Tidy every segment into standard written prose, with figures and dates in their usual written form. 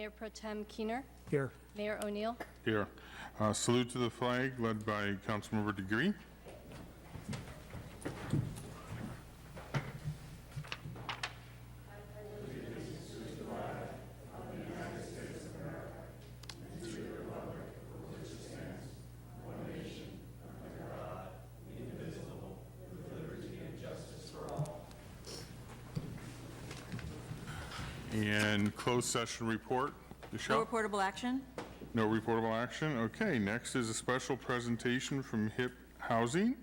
Mayor Pro Tem Keener, Here. Mayor O'Neill. Here. Salute to the flag led by Councilmember Degree. And closed session report. No Michelle? reportable action? No reportable action. Okay, next is a special presentation from HIP Housing,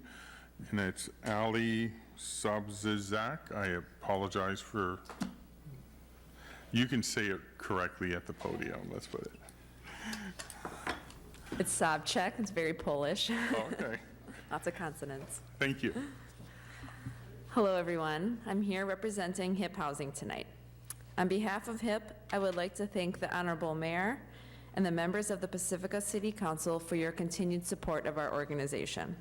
and it's Ali Sabzizak. I apologize for, you can say it correctly at the podium, let's put it. It's Sabczek. It's very Polish. Oh, okay, Lots of consonants. thank you. Hello, everyone. I'm here representing HIP Housing tonight. On behalf of HIP, I would like to thank the Honorable Mayor and the members of the Pacifica City Council for your continued support of our organization.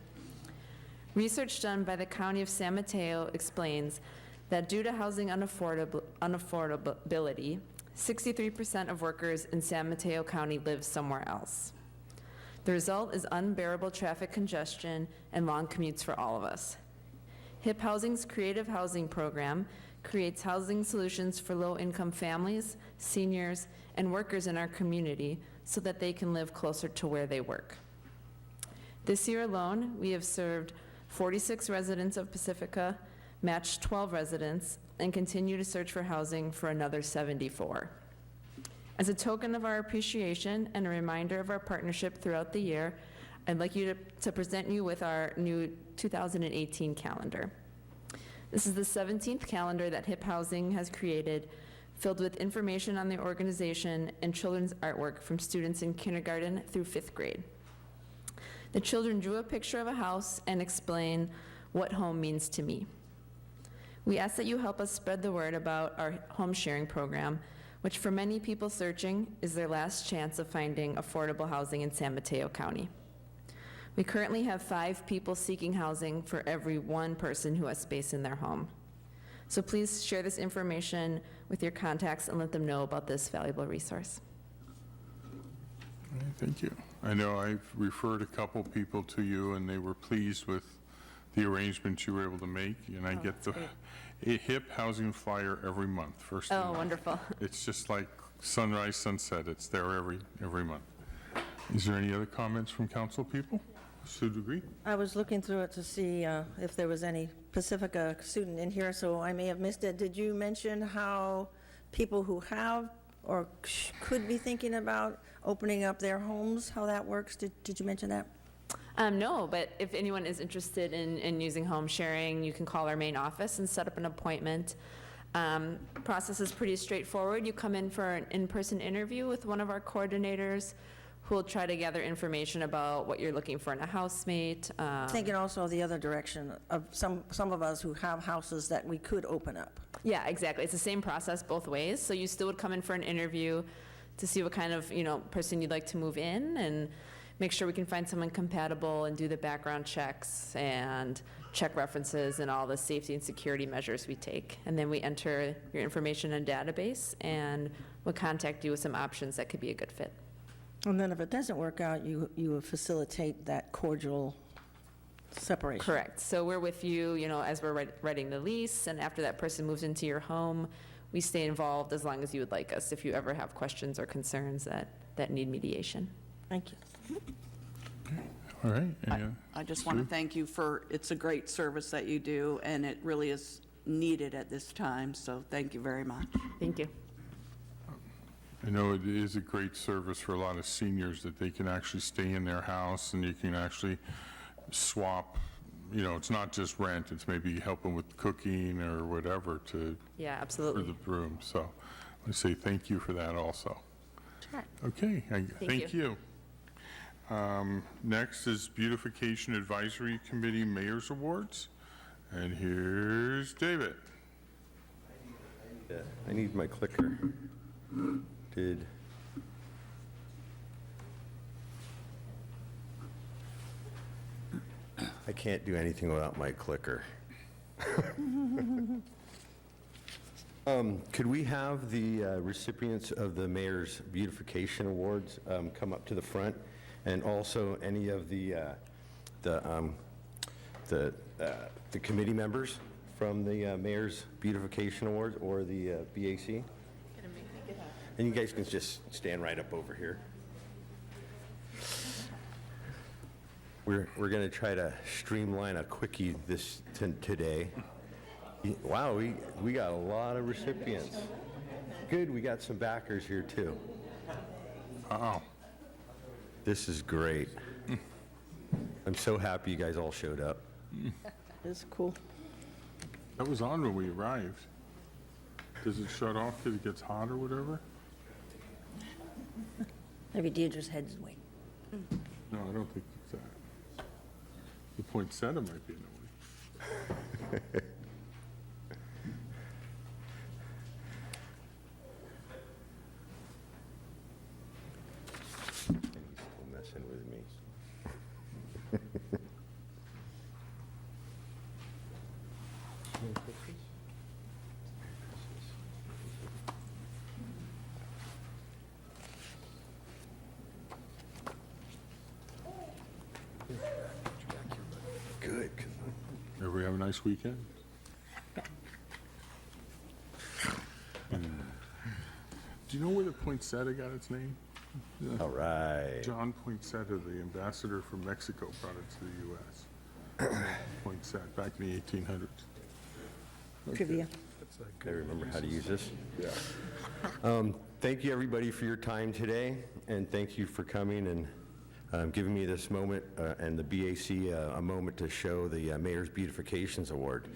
Research done by the County of San Mateo explains that due to housing unaffordability, 63% of workers in San Mateo County live somewhere else. The result is unbearable traffic congestion and long commutes for all of us. HIP Housing's Creative Housing Program creates housing solutions for low-income families, seniors, and workers in our community so that they can live closer to where they work. This year alone, we have served 46 residents of Pacifica, matched 12 residents, and continue to search for housing for another 74. As a token of our appreciation and a reminder of our partnership throughout the year, I'd like you to present you with our new 2018 calendar. This is the 17th calendar that HIP Housing has created, filled with information on the organization and children's artwork from students in kindergarten through 5th grade. The children drew a picture of a house and explain what home means to me. We ask that you help us spread the word about our home sharing program, which for many people searching is their last chance of finding affordable housing in San Mateo County. We currently have 5 people seeking housing for every 1 person who has space in their home. So please share this information with your contacts and let them know about this valuable resource. Okay, thank you. I know I've referred a couple people to you, and they were pleased with the arrangements you were able to make, and I get the HIP Housing flyer every month, first of the Oh, month. wonderful. It's just like sunrise, sunset. It's there every month. Is there any other comments from council people? Sue Degree? I was looking through it to see if there was any Pacifica student in here, so I may have missed it. Did you mention how people who have or could be thinking about opening up their homes, how that works? Did you mention that? No, but if anyone is interested in using home sharing, you can call our main office and set up an appointment. Process is pretty straightforward. You come in for an in-person interview with one of our coordinators who will try to gather information about what you're looking for in a housemate. Thinking also the other direction of some of us who have houses that we could open up. Yeah, exactly. It's the same process both ways. So you still would come in for an interview to see what kind of, person you'd like to move in and make sure we can find someone compatible and do the background checks and check references and all the safety and security measures we take. And then we enter your information in a database and we'll contact you with some options that could be a good fit. And then if it doesn't work out, you would facilitate that cordial separation. Correct. So we're with you, as we're writing the lease, and after that person moves into your home, we stay involved as long as you would like us if you ever have questions or concerns that need mediation. Thank you. All right. I just want to thank you it's a great service that you do, and it really is needed at this time, so thank you very much. Thank you. I know it is a great service for a lot of seniors that they can actually stay in their house and you can actually swap, it's not just rent, it's maybe helping with cooking or whatever Yeah, for absolutely. the room. So I say thank you for that also. Sure. Okay, thank you. Next is Beautification Advisory Committee Mayor's Awards. And here's David. I need my clicker. I can't do anything without my clicker. Could we have the recipients of the Mayor's Beautification Awards come up to the front? And also any of the committee members from the Mayor's Beautification Awards or the BAC? And you guys can just stand right up over here. We're going to try to streamline a quickie today. Wow, we got a lot of recipients. Good, we got some backers here too. Wow. This is great. I'm so happy you guys all showed up. It's cool. That was on when we arrived. Does it shut off because it gets hot or whatever? Maybe Deirdre's head's away. No, I don't think it's that. The poinsettia might be annoying. And he's still messing with me. Good. Everybody have a nice weekend? Do you know where the poinsettia got its name? All right. John Poinsett, the ambassador from Mexico, brought it to the U.S. Poinsett, back in the 1800s. Trivia. I remember how to use this. Thank you, everybody, for your time today, and thank you for coming and giving me this moment and the BAC a moment to show the Mayor's Beautifications Award.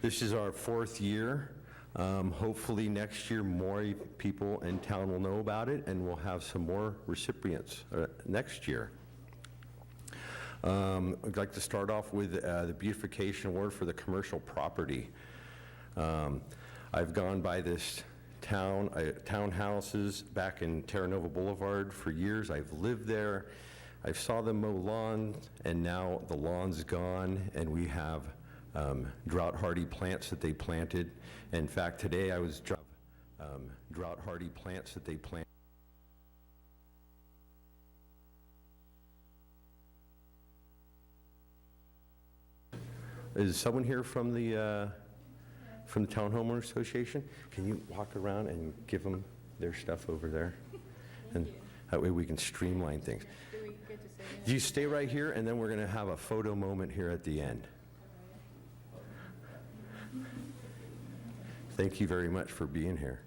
This is our 4th year. Hopefully next year more people in town will know about it, and we'll have some more recipients next year. I'd like to start off with the Beautification Award for the commercial property. I've gone by this townhouses back in Terra Nova Boulevard for years. I've lived there. I saw them mow lawns, and now the lawn's gone, and we have drought-hardy plants that they planted. In fact, today I was drought-hardy plants that they planted. Is someone here from the Town Homeowners Association? Can you walk around and give them their stuff over there? And that way we can streamline things. You stay right here, and then we're going to have a photo moment here at the end. Thank you very much for being here.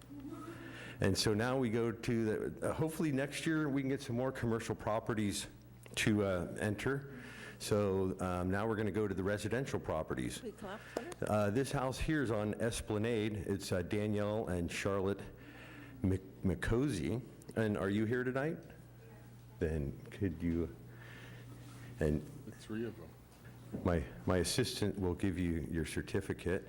And so now we go to the, hopefully next year we can get some more commercial properties to enter. So now we're going to go to the residential properties. We clap for it? This house here is on Esplanade. It's Danielle and Charlotte McCosey. And are you here tonight? Then could you, and The 3 of them. my assistant will give you your certificate.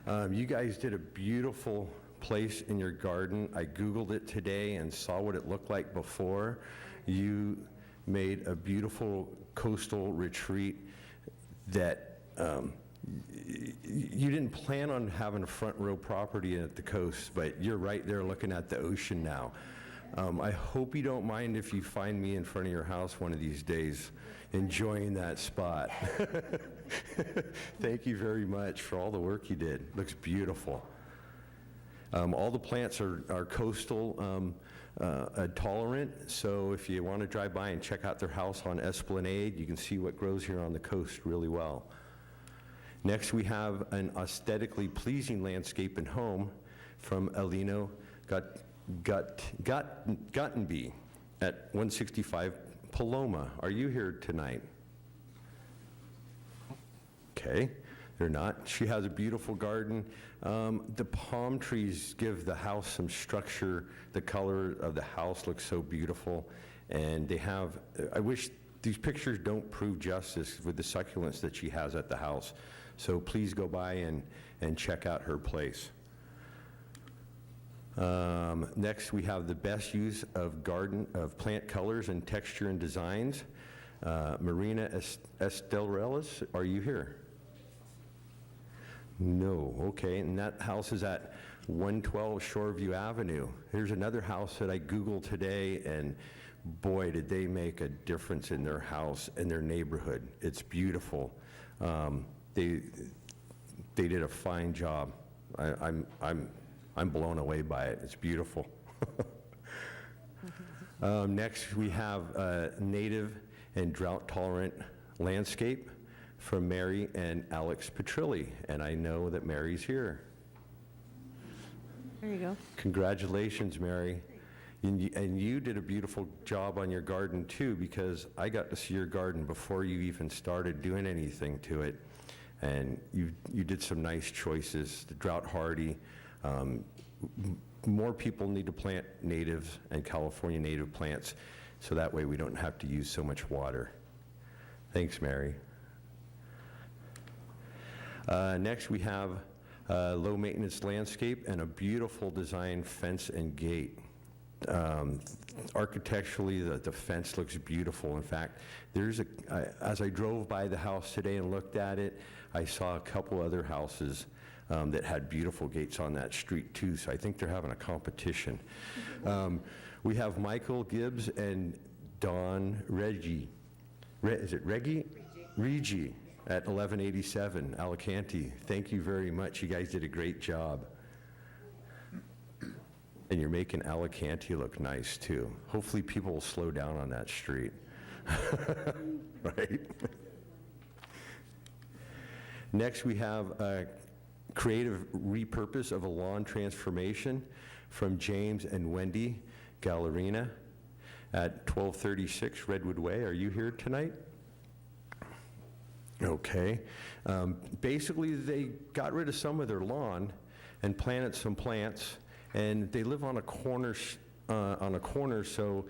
You guys did a beautiful place in your garden. I Googled it today and saw what it looked like before. You made a beautiful coastal retreat that you didn't plan on having a front row property at the coast, but you're right there looking at the ocean now. I hope you don't mind if you find me in front of your house one of these days enjoying that spot. Thank you very much for all the work you did. Looks beautiful. All the plants are coastal tolerant, so if you want to drive by and check out their house on Esplanade, you can see what grows here on the coast really well. Next, we have an aesthetically pleasing landscape and home from Elino Guttenby at 165 Paloma. Are you here tonight? Okay, they're not. She has a beautiful garden. The palm trees give the house some structure. The color of the house looks so beautiful. And they have, I wish these pictures don't prove justice with the succulents that she has at the house. So please go by and check out her place. Next, we have the best use of plant colors and texture and designs. Marina Esterelis, are you here? No, okay, and that house is at 112 Shoreview Avenue. Here's another house that I Googled today, and boy, did they make a difference in their house and their neighborhood. It's beautiful. They did a fine job. I'm blown away by it. It's beautiful. Next, we have native and drought-tolerant landscape from Mary and Alex Petrilli, and I know that Mary's here. There you go. Congratulations, Mary. And you did a beautiful job on your garden too, because I got to see your garden before you even started doing anything to it. And you did some nice choices, the drought hardy. More people need to plant natives and California native plants, so that way we don't have to use so much water. Thanks, Mary. Next, we have low-maintenance landscape and a beautiful design fence and gate. Architecturally, the fence looks beautiful. In fact, as I drove by the house today and looked at it, I saw a couple other houses that had beautiful gates on that street too, so I think they're having a competition. We have Michael Gibbs and Don Reggie. Is it Reggie? Reggie at 1187 Alicante. Thank you very much. You guys did a great job. And you're making Alicante look nice too. Hopefully people will slow down on that street. Right? Next, we have a creative repurpose of a lawn transformation from James and Wendy Gallerina at 1236 Redwood Way. Are you here tonight? Okay. Basically, they got rid of some of their lawn and planted some plants, and they live on a corner, so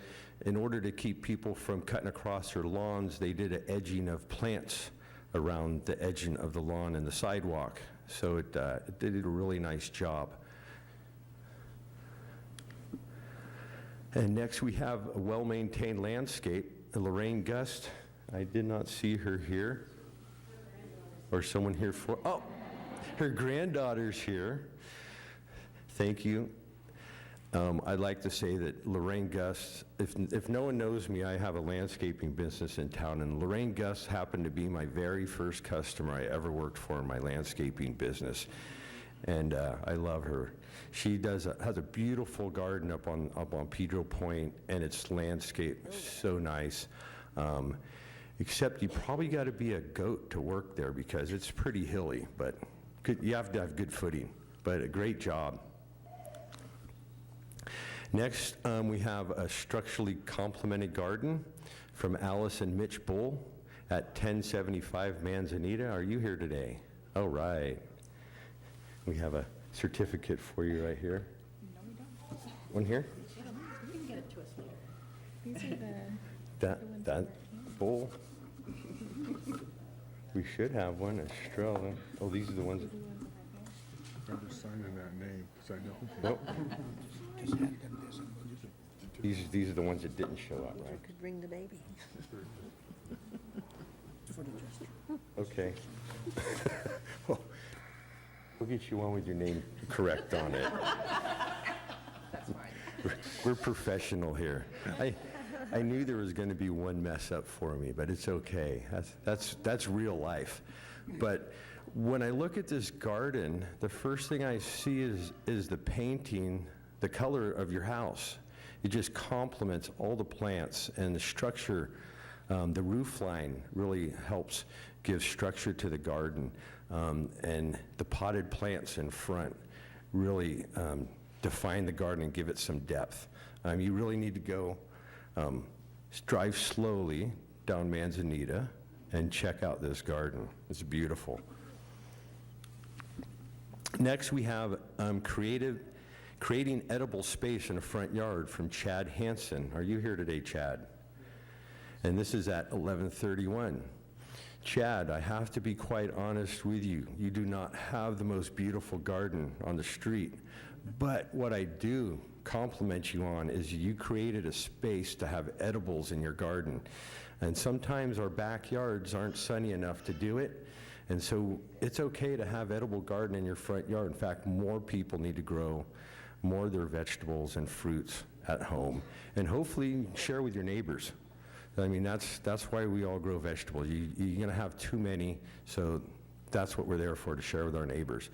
in order to keep people from cutting across their lawns, they did an edging of plants around the edging of the lawn and the sidewalk. So they did a really nice job. And next we have a well-maintained landscape. Lorraine Gust, I did not see her here. Or someone here for, oh, her granddaughter's here. Thank you. I'd like to say that Lorraine Gus, if no one knows me, I have a landscaping business in town, and Lorraine Gus happened to be my very first customer I ever worked for in my landscaping business, and I love her. She has a beautiful garden up on Pedro Point, and it's landscaped so nice. Except you probably got to be a goat to work there because it's pretty hilly, but you have to have good footing, but a great job. Next, we have a structurally complemented garden from Alice and Mitch Bull at 1075 Manzanita. Are you here today? All right. We have a certificate for you right here. No, we don't. One here? You can get it to us later. These are That Bull. We should have one, Estrella. Oh, these are the ones. I'm just signing that name, because I know. Nope. These are the ones that didn't show up, right? could bring the baby. Okay. We'll get you one with your name correct on it. That's fine. We're professional here. I knew there was going to be one mess up for me, but it's okay. That's real life. But when I look at this garden, the first thing I see is the painting, the color of your house. It just complements all the plants and the structure. The roof line really helps give structure to the garden, and the potted plants in front really define the garden and give it some depth. You really need to go drive slowly down Manzanita and check out this garden. It's beautiful. Next, we have creating edible space in a front yard from Chad Hansen. Are you here today, Chad? And this is at 1131. Chad, I have to be quite honest with you. You do not have the most beautiful garden on the street, but what I do compliment you on is you created a space to have edibles in your garden. And sometimes our backyards aren't sunny enough to do it, And so it's okay to have edible garden in your front yard. In fact, more people need to grow more of their vegetables and fruits at home, and hopefully share with your neighbors. I mean, that's why we all grow vegetables. You're going to have too many, so that's what we're there for, to share with our neighbors.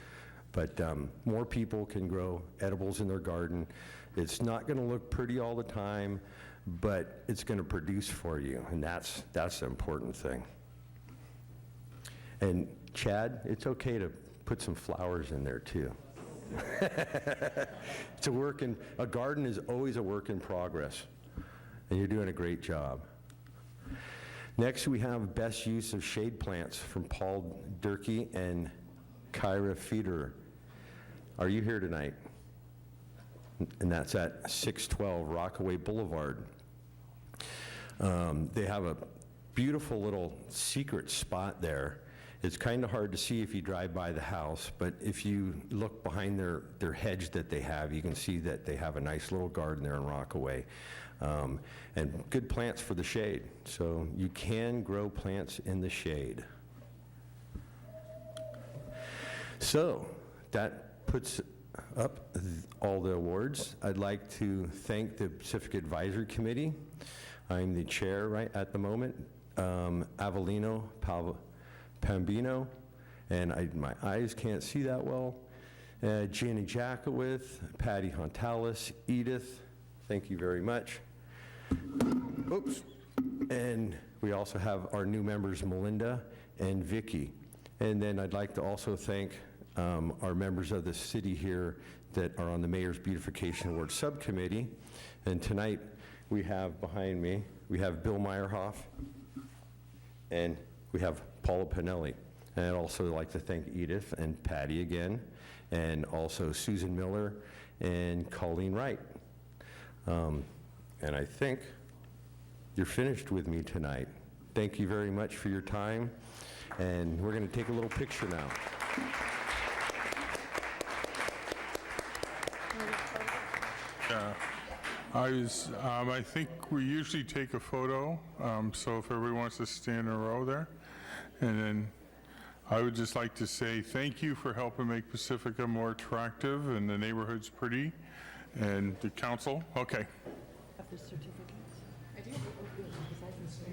But more people can grow edibles in their garden. It's not going to look pretty all the time, but it's going to produce for you, and that's the important thing. And Chad, it's okay to put some flowers in there too. It's a garden is always a work in progress, and you're doing a great job. Next, we have best use of shade plants from Paul Durkee and Kyra Federer. Are you here tonight? And that's at 612 Rockaway Boulevard. They have a beautiful little secret spot there. It's kind of hard to see if you drive by the house, but if you look behind their hedge that they have, you can see that they have a nice little garden there in Rockaway. And good plants for the shade. So you can grow plants in the shade. So that puts up all the awards. I'd like to thank the Pacific Advisory Committee. I'm the chair right at the moment, Avelino Pambino, and my eyes can't see that well. Jenny Jackowith, Patty Hontalis, Edith, thank you very much. Oops. And we also have our new members, Melinda and Vicky. And then I'd like to also thank our members of the city here that are on the Mayor's Beautification Award Subcommittee. And tonight we have behind me, we have Bill Meyerhoff, and we have Paula Pinelli. And I'd also like to thank Edith and Patty again, and also Susan Miller and Colleen Wright. And I think you're finished with me tonight. Thank you very much for your time, and we're going to take a little picture now. I think we usually take a photo, so if everybody wants to stand in a row there. And then I would just like to say thank you for helping make Pacifica more attractive and the neighborhoods pretty. And the council, okay. Have the certificates? I do. Because I can see.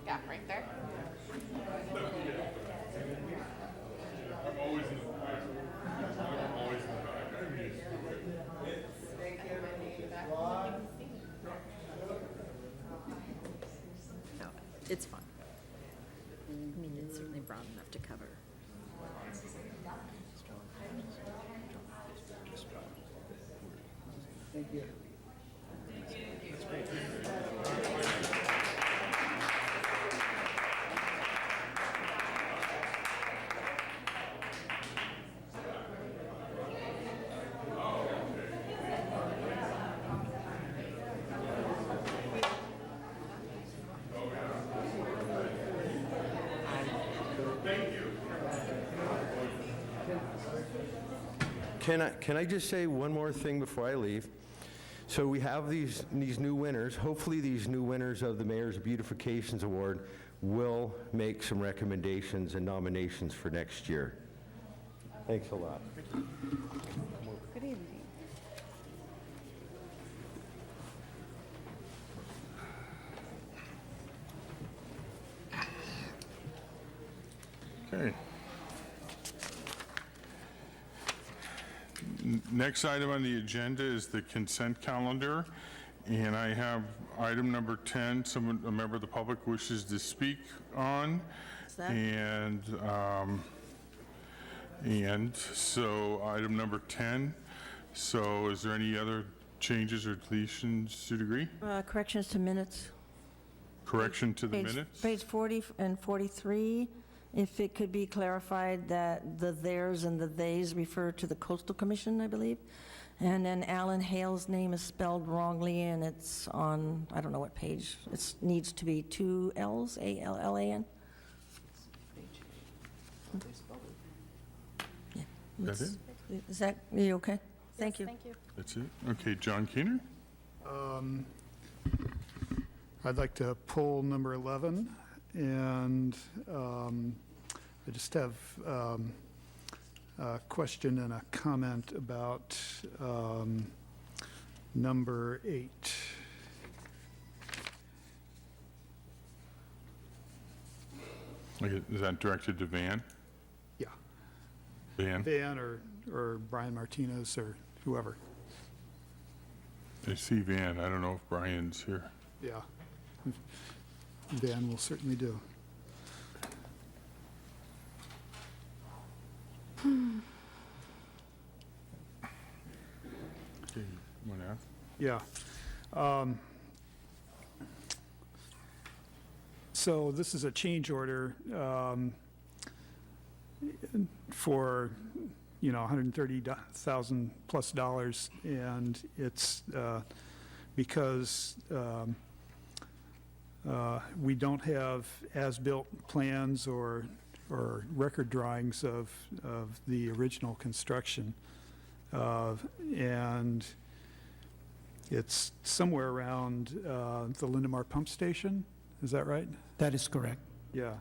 Yeah, right there. No, it's fun. I mean, it's certainly broad enough to cover. Can I just say one more thing before I leave? So we have these new winners. Hopefully these new winners of the Mayor's Beautifications Award will make some recommendations and nominations for next year. Thanks a lot. Good evening. Okay. Next item on the agenda is the consent calendar, and I have item number 10, a member of the public wishes to speak on. Is that- And so item number 10, so is there any other changes or deletions to degree? Corrections to minutes. correction to the Page- minutes? Page 40 and 43, if it could be clarified that the theirs and the theys refer to the Coastal Commission, I believe. And then Alan Hale's name is spelled wrongly, and it's on, I don't know what page. It needs to be 2 L's, A-L-L-A-N. That's it? Is that, are you okay? Thank you. Thank you. That's it? Okay, John Keener? I'd like to pull number 11, and I just have a question and a comment about number 8. Okay, is that directed to Van? Yeah, Van? Van or Brian Martinez or whoever. I see Van. I don't know if Brian's here. Yeah, Van will certainly do. Okay, you want to ask? Yeah. So this is a change order for, $130,000 plus dollars, and it's because we don't have as-built plans or record drawings of the original construction. And it's somewhere around the Lindemar Pump Station, is that right? That is correct. Yeah.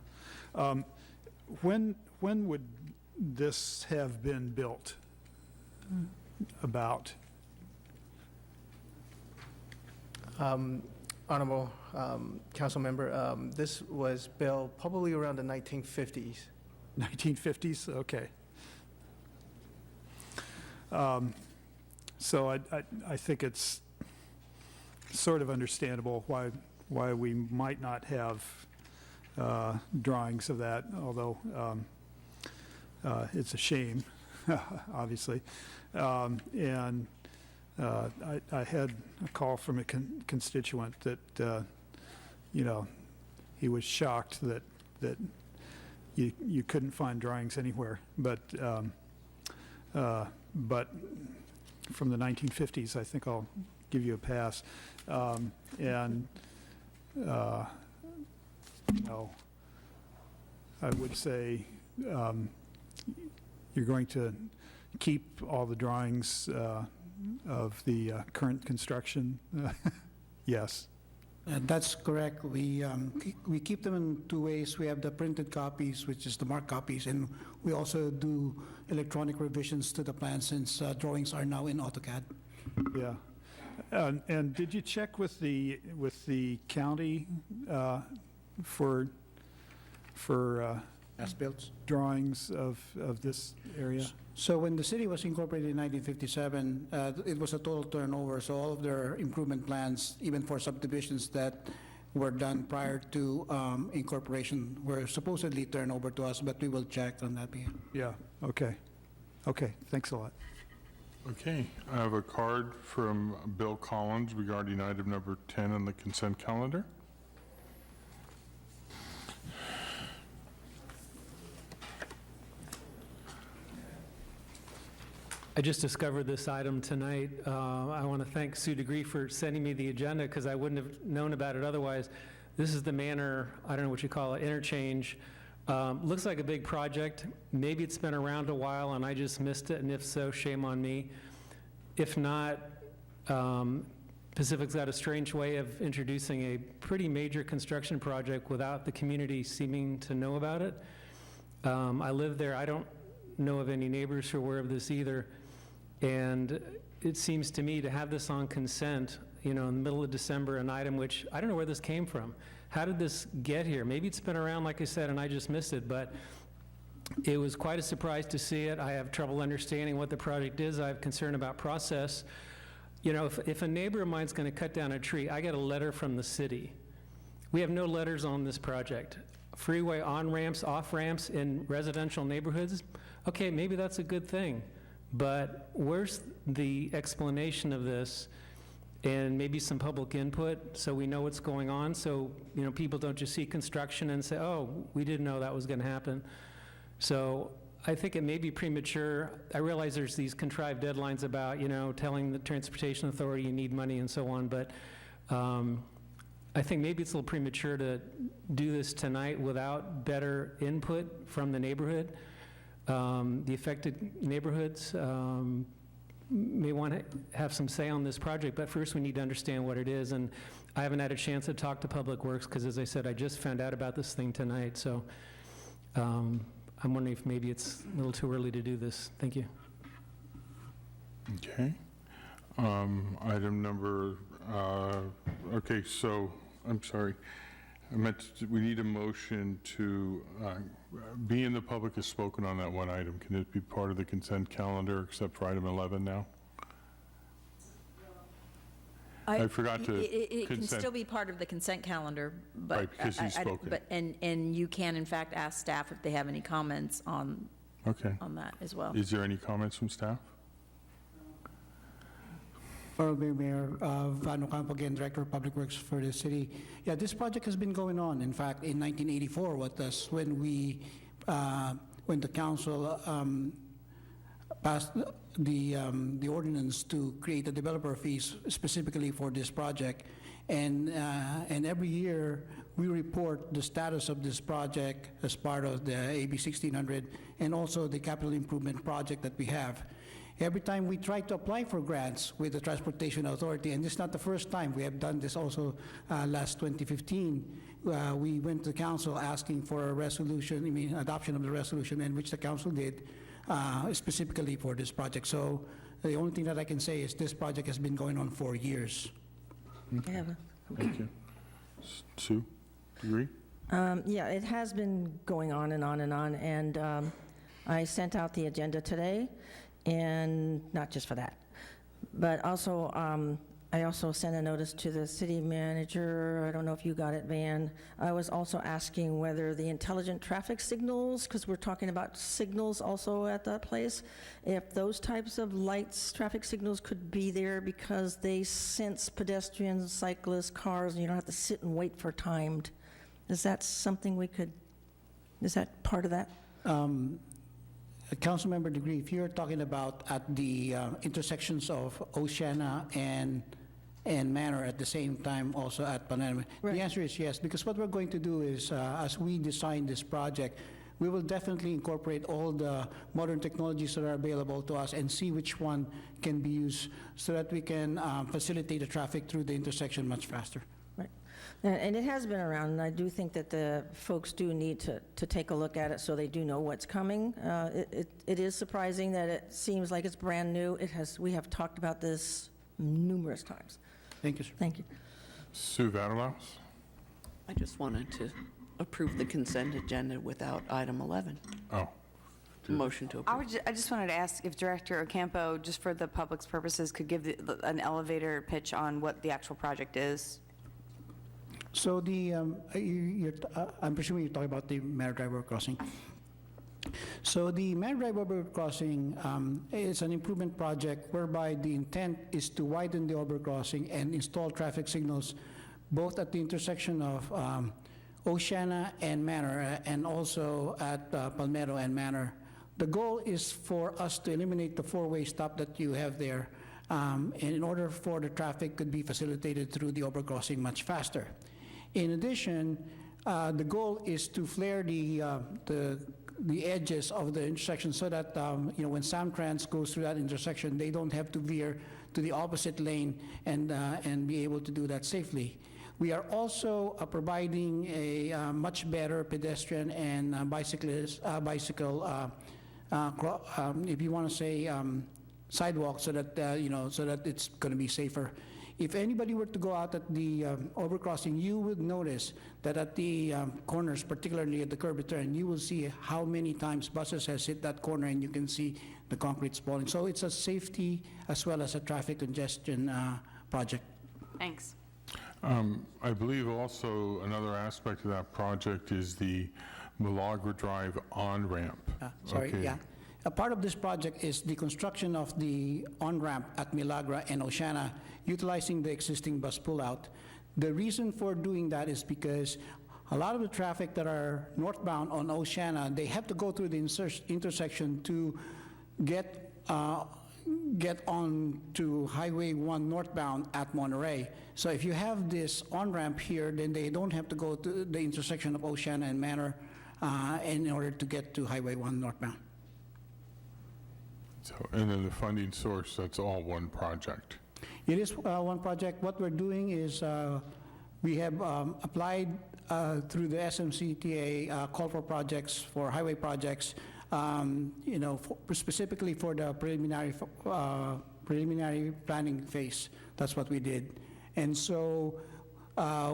When would this have been built? About? Honorable council member, this was built probably around the 1950s. 1950s? Okay. So I think it's sort of understandable why we might not have drawings of that, although it's a shame, obviously. And I had a call from a constituent that, he was shocked that you couldn't find drawings anywhere, but from the 1950s, I think I'll give you a pass. I would say you're going to keep all the drawings of the current construction? Yes. That's correct. We keep them in two ways. We have the printed copies, which is the marked copies, and we also do electronic revisions to the plan since drawings are now in AutoCAD. Yeah. And did you check with the county for As-built. drawings of this area? So when the city was incorporated in 1957, it was a total turnover, so all of their improvement plans, even for subdivisions that were done prior to incorporation, were supposedly turned over to us, but we will check on that behalf. Yeah, okay. Okay, thanks a lot. Okay, I have a card from Bill Collins regarding item number 10 on the consent calendar. I just discovered this item tonight. I want to thank Sue DeGree for sending me the agenda because I wouldn't have known about it otherwise. This is the Manor, I don't know what you call it, interchange. Looks like a big project. Maybe it's been around a while and I just missed it, and if so, shame on me. If not, Pacific's got a strange way of introducing a pretty major construction project without the community seeming to know about it. I live there. I don't know of any neighbors who are aware of this either. And it seems to me to have this on consent, in the middle of December, an item which, I don't know where this came from. How did this get here? Maybe it's been around, like I said, and I just missed it, but it was quite a surprise to see it. I have trouble understanding what the project is. I have concern about process. If a neighbor of mine's going to cut down a tree, I get a letter from the city. We have no letters on this project. Freeway on-ramps, off-ramps in residential neighborhoods, okay, maybe that's a good thing. But where's the explanation of this? and maybe some public input so we know what's going on, so, people don't just see construction and say, oh, we didn't know that was going to happen. So I think it may be premature. I realize there's these contrived deadlines about, telling the Transportation Authority you need money and so on, but I think maybe it's a little premature to do this tonight without better input from the neighborhood. The affected neighborhoods may want to have some say on this project, but first we need to understand what it is. And I haven't had a chance to talk to Public Works because, as I said, I just found out about this thing tonight. So I'm wondering if maybe it's a little too early to do this. Thank you. Okay. Item number, okay, so, I'm sorry. We need a motion to, being the public has spoken on that one item, can it be part of the consent calendar except for item 11 now? I forgot to It can consent. still be part of the consent calendar, but. Right, because he's I don't- spoken. But, and you can in fact ask staff if they have any comments on that as well. Is there any comments from staff? Honorable Mayor, Van Ocampo again, Director of Public Works for the city. Yeah, this project has been going on. In fact, in 1984, when the council passed the ordinance to create the developer fees specifically for this project, and every year we report the status of this project as part of the AB 1600 and also the capital improvement project that we have. Every time we try to apply for grants with the Transportation Authority, and this is not the first time, we have done this also last 2015, we went to the council asking for a resolution, adoption of the resolution, and which the council did specifically for this project. So the only thing that I can say is this project has been going on for years. Yeah. Thank you. Sue, do you agree? Yeah, it has been going on and on and on, and I sent out the agenda today, and not just for that, but also I also sent a notice to the city manager. I don't know if you got it, Van. I was also asking whether the intelligent traffic signals, because we're talking about signals also at that place, if those types of lights, traffic signals could be there because they sense pedestrians, cyclists, cars, and you don't have to sit and wait for timed. Is that something we could, is that part of that? Councilmember Degree, if you're talking about at the intersections of Oceana and Manor at the same time also at Panama, Right. the answer is yes, because what we're going to do is, as we design this project, we will definitely incorporate all the modern technologies that are available to us and see which one can be used so that we can facilitate the traffic through the intersection much faster. Right. And it has been around, and I do think that the folks do need to take a look at it so they do know what's coming. It is surprising that it seems like it's brand new. We have talked about this numerous times. Thank you, sir. Thank you. Sue Vatterlaus? I just wanted to approve the consent agenda without item 11. Oh, Motion to approve. I just wanted to ask if Director Ocampo, just for the public's purposes, could give an elevator pitch on what the actual project is. So I'm presuming you're talking about the Manor Drive Over Crossing. So the Manor Drive Over Crossing is an improvement project whereby the intent is to widen the overcrossing and install traffic signals both at the intersection of Oceana and Manor and also at Palmero and Manor. The goal is for us to eliminate the four-way stop that you have there, and in order for the traffic could be facilitated through the overcrossing much faster. In addition, the goal is to flare the edges of the intersection so that when Samtrans goes through that intersection, they don't have to veer to the opposite lane and be able to do that safely. We are also providing a much better pedestrian and bicycle, if you want to say, sidewalk, so that so that it's going to be safer. If anybody were to go out at the overcrossing, you would notice that at the corners, particularly at the curb turn, you will see how many times buses has hit that corner, and you can see the concrete falling. So it's a safety as well as a traffic congestion project. Thanks. I believe also another aspect of that project is the Milagro Drive on-ramp. Sorry, Okay. yeah. A part of this project is the construction of the on-ramp at Milagro and Oceana, utilizing the existing bus pullout. The reason for doing that is because a lot of the traffic that are northbound on Oceana, they have to go through the intersection to get on to Highway 1 northbound at Monterey. So if you have this on-ramp here, then they don't have to go to the intersection of Oceana and Manor in order to get to Highway 1 northbound. So, and then the funding source, that's all one project. It is one project. What we're doing is we have applied through the SMCTA call for projects for highway projects, specifically for the preliminary planning phase. That's what we did. And so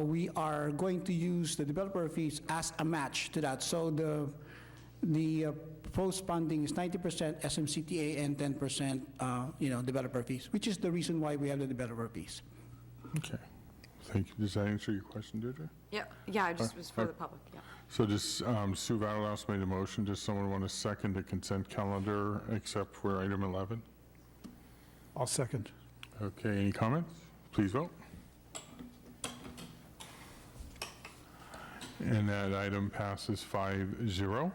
we are going to use the developer fees as a match to that. So the proposed funding is 90% SMCTA and 10% developer fees, which is the reason why we have the developer fees. Okay. Thank you. Does that answer your question, Deirdre? Yeah, I just was for the public, yeah. So does Sue Vatterhouse made a motion. Does someone want to second the consent calendar except for item 11? I'll second. Okay, any comments? Please vote. And that item passes 5-0.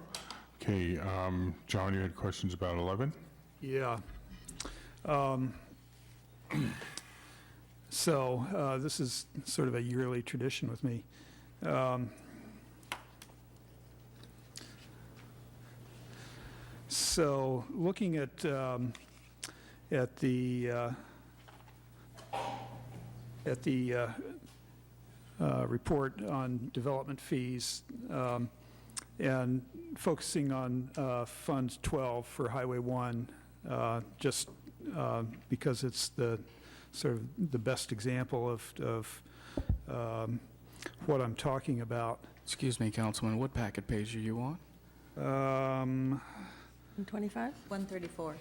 Okay, John, you had questions about 11? Yeah. So this is sort of a yearly tradition with me. So looking at the report on development fees and focusing on Fund 12 for Highway 1, just because it's the sort of the best example of what I'm talking about. Excuse me, Councilman, what packet page are you on? 25? 134.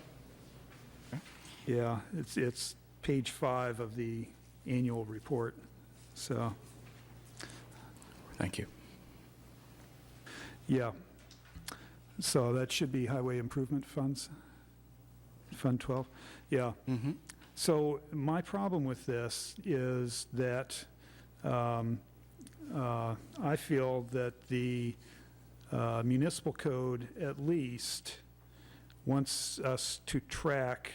Yeah, it's page 5 of the annual report, so, Thank you. yeah. So that should be highway improvement funds, Fund 12, yeah. Mm-hmm. So my problem with this is that I feel that the municipal code at least wants us to track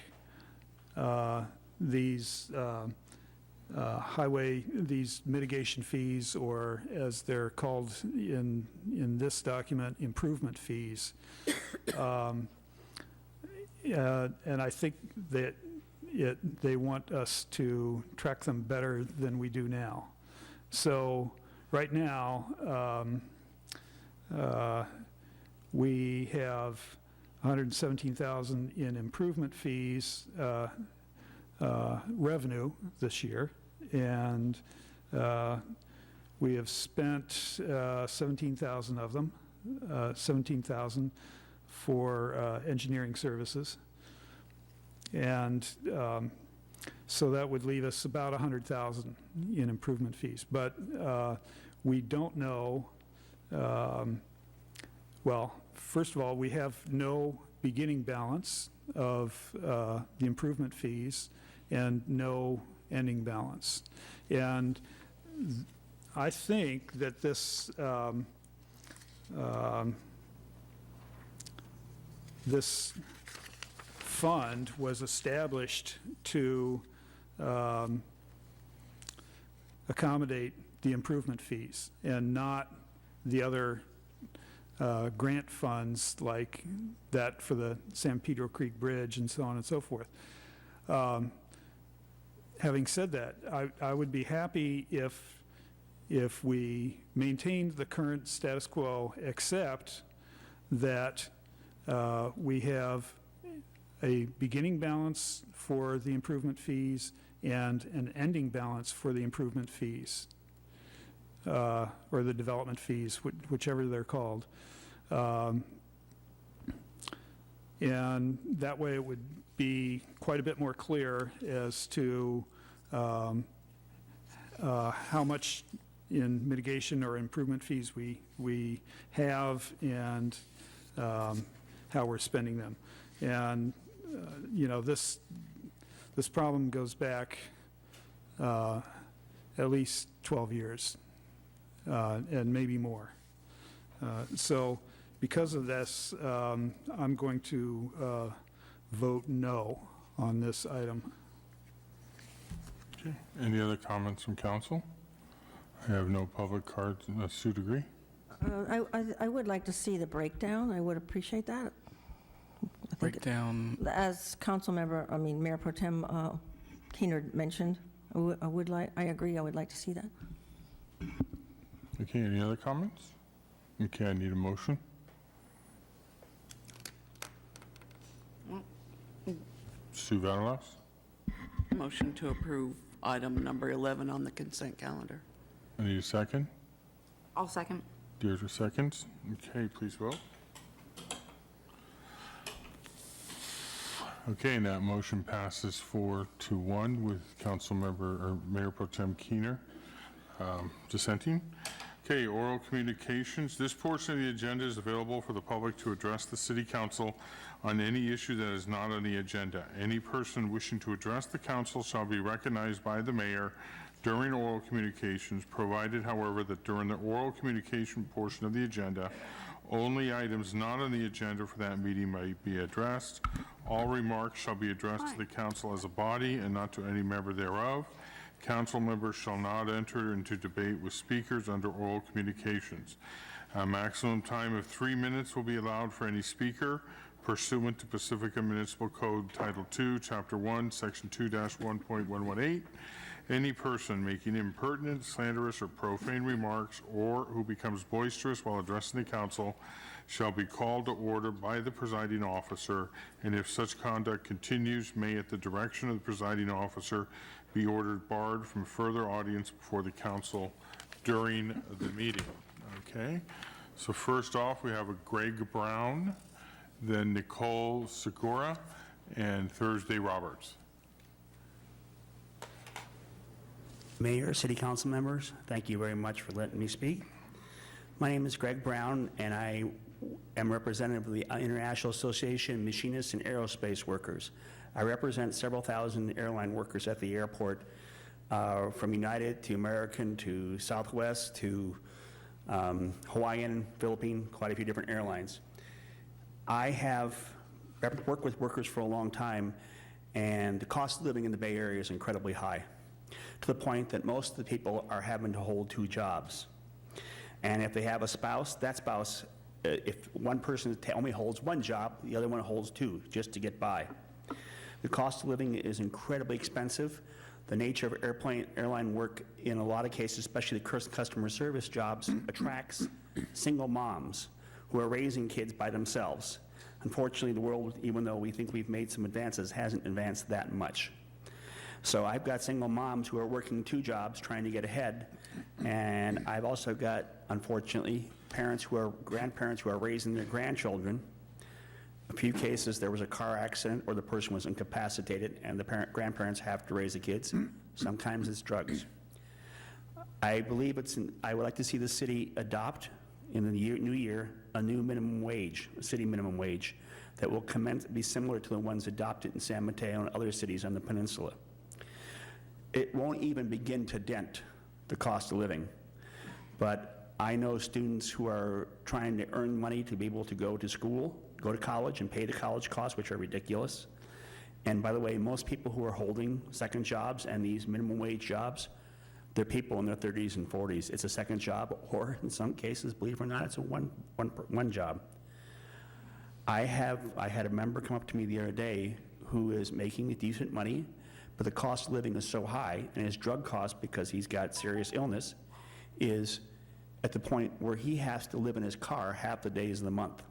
these these mitigation fees, or as they're called in this document, improvement fees. And I think that they want us to track them better than we do now. So right now, we have $117,000 in improvement fees revenue this year, and we have spent 17,000 of them, 17,000 for engineering services. And so that would leave us about 100,000 in improvement fees. But we don't know, well, first of all, we have no beginning balance of the improvement fees and no ending balance. And I think that this this fund was established to accommodate the improvement fees and not the other grant funds like that for the San Pedro Creek Bridge and so on and so forth. Having said that, I would be happy if we maintained the current status quo, except that we have a beginning balance for the improvement fees and an ending balance for the improvement fees, or the development fees, whichever they're called. And that way it would be quite a bit more clear as to how much in mitigation or improvement fees we have and how we're spending them. And, this problem goes back at least 12 years, and maybe more. So because of this, I'm going to vote no on this item. Okay, any other comments from council? I have no public cards. Sue Degree? I would like to see the breakdown. I would appreciate that. Breakdown, As Mayor Pro Tem Keener mentioned, I agree, I would like to see that. Okay, any other comments? Okay, I need a motion. Sue Vatalas? Motion to approve item number 11 on the consent calendar. I need a second. I'll second. Deirdre seconds. Okay, please vote. Okay, and that motion passes 4-1 with Mayor Pro Tem Keener dissenting. Okay, oral communications. This portion of the agenda is available for the public to address the City Council on any issue that is not on the agenda. Any person wishing to address the council shall be recognized by the mayor during oral communications, provided, however, that during the oral communication portion of the agenda, only items not on the agenda for that meeting might be addressed. All remarks shall be addressed to the council as a body and not to any member thereof. Council members shall not enter into debate with speakers under oral communications. A maximum time of 3 minutes will be allowed for any speaker pursuant to Pacifica Municipal Code Title II, Chapter 1, Section 2-1.118. Any person making impertinent, slanderous, or profane remarks, or who becomes boisterous while addressing the council, shall be called to order by the presiding officer, and if such conduct continues, may, at the direction of the presiding officer, be ordered barred from further audience before the council during the meeting. Okay? So first off, we have a Greg Brown, then Nicole Segura, and Thursday Roberts. Mayor, City Council members, thank you very much for letting me speak. My name is Greg Brown, and I am representative of the International Association of Machinists and Aerospace Workers. I represent several thousand airline workers at the airport, from United to American to Southwest to Hawaiian, Philippine, quite a few different airlines. I have worked with workers for a long time, and the cost of living in the Bay Area is incredibly high, to the point that most of the people are having to hold 2 jobs. And if they have a spouse, that spouse, if one person only holds 1 job, the other one holds 2, just to get by. The cost of living is incredibly expensive. The nature of airline work, in a lot of cases, especially the customer service jobs, attracts single moms who are raising kids by themselves. Unfortunately, the world, even though we think we've made some advances, hasn't advanced that much. So I've got single moms who are working 2 jobs trying to get ahead, and I've also got, unfortunately, grandparents who are raising their grandchildren. A few cases, there was a car accident or the person was incapacitated and the grandparents have to raise the kids. Sometimes it's drugs. I believe I would like to see the city adopt in the new year a new minimum wage, a city minimum wage, that will be similar to the ones adopted in San Mateo and other cities on the peninsula. It won't even begin to dent the cost of living, but I know students who are trying to earn money to be able to go to school, go to college and pay the college costs, which are ridiculous. And by the way, most people who are holding second jobs and these minimum wage jobs, they're people in their 30s and 40s. It's a second job, or in some cases, believe it or not, it's a one job. I had a member come up to me the other day who is making decent money, but the cost of living is so high, and his drug cost, because he's got serious illness, is at the point where he has to live in his car half the days of the month.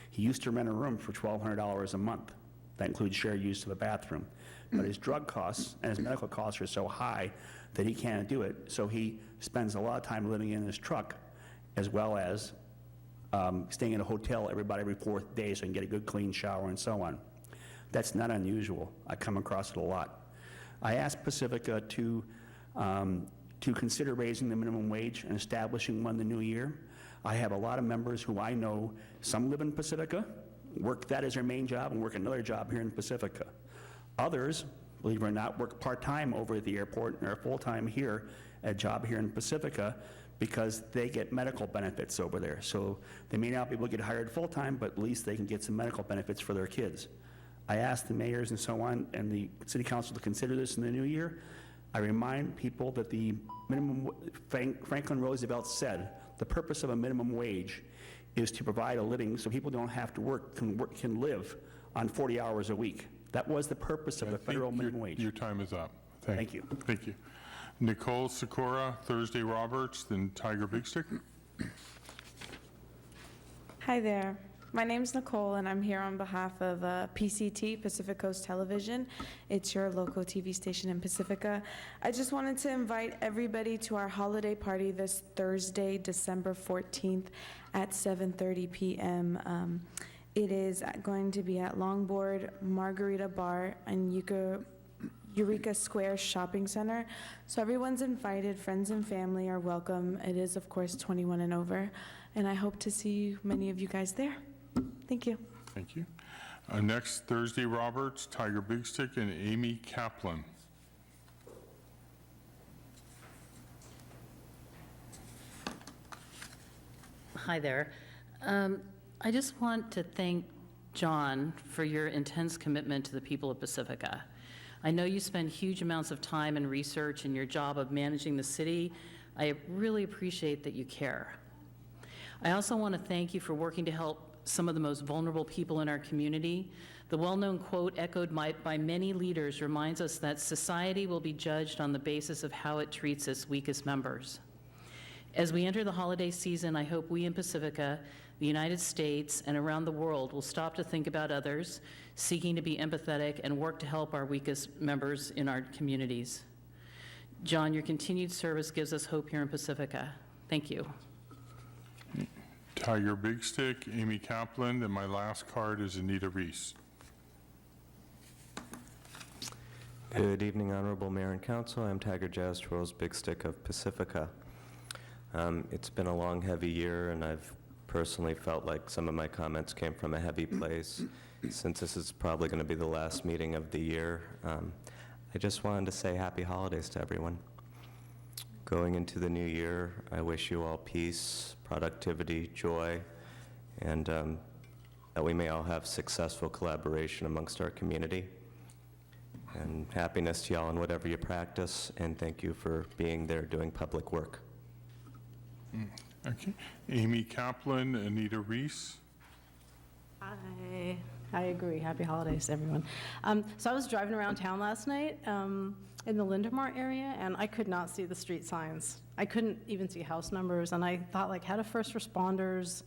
He used to rent a room for $1,200 a month. That includes shared use of a bathroom. But his drug costs and his medical costs are so high that he can't do it. So he spends a lot of time living in his truck, as well as staying in a hotel every 4th day so he can get a good clean shower and so on. That's not unusual. I come across it a lot. I asked Pacifica to consider raising the minimum wage and establishing one the new year. I have a lot of members who I know, some live in Pacifica, work that as their main job and work another job here in Pacifica. Others, believe it or not, work part-time over at the airport and are full-time here, a job here in Pacifica, because they get medical benefits over there. So they may not be able to get hired full-time, but at least they can get some medical benefits for their kids. I asked the mayors and so on, and the city council to consider this in the new year. I remind people that the minimum, Franklin Roosevelt said, the purpose of a minimum wage is to provide a living so people don't have to work, can live on 40 hours a week. That was the purpose of the federal minimum wage. Your time is up. Thank you. Thank you. Nicole Sikora, Thursday Roberts, then Tiger Big Stick. Hi there. My name's Nicole, and I'm here on behalf of PCT, Pacific Coast Television. It's your local TV station in Pacifica. I just wanted to invite everybody to our holiday party this Thursday, December 14th at 7:30 p.m. It is going to be at Longboard Margarita Bar and Eureka Square Shopping Center. So everyone's invited, friends and family are welcome. It is, of course, 21 and over, and I hope to see many of you guys there. Thank you. Thank you. Next, Thursday Roberts, Tiger Big Stick, and Amy Kaplan. Hi there. I just want to thank John for your intense commitment to the people of Pacifica. I know you spend huge amounts of time and research in your job of managing the city. I really appreciate that you care. I also want to thank you for working to help some of the most vulnerable people in our community. The well-known quote echoed by many leaders reminds us that society will be judged on the basis of how it treats its weakest members. As we enter the holiday season, I hope we in Pacifica, the United States, and around the world will stop to think about others, seeking to be empathetic and work to help our weakest members in our communities. John, your continued service gives us hope here in Pacifica. Thank you. Tiger Big Stick, Amy Kaplan, and my last card is Anita Reese. Good evening, Honorable Mayor and Council. I'm Tiger Jastrow's Big Stick of Pacifica. It's been a long, heavy year, and I've personally felt like some of my comments came from a heavy place. Since this is probably going to be the last meeting of the year, I just wanted to say happy holidays to everyone. Going into the new year, I wish you all peace, productivity, joy, and that we may all have successful collaboration amongst our community. And happiness to y'all in whatever you practice, and thank you for being there doing public work. Okay. Amy Kaplan, Anita Reese. Hi. I agree. Happy holidays, everyone. So I was driving around town last night in the Lindermar area, and I could not see the street signs. I couldn't even see house numbers, and I thought, like, how do first responders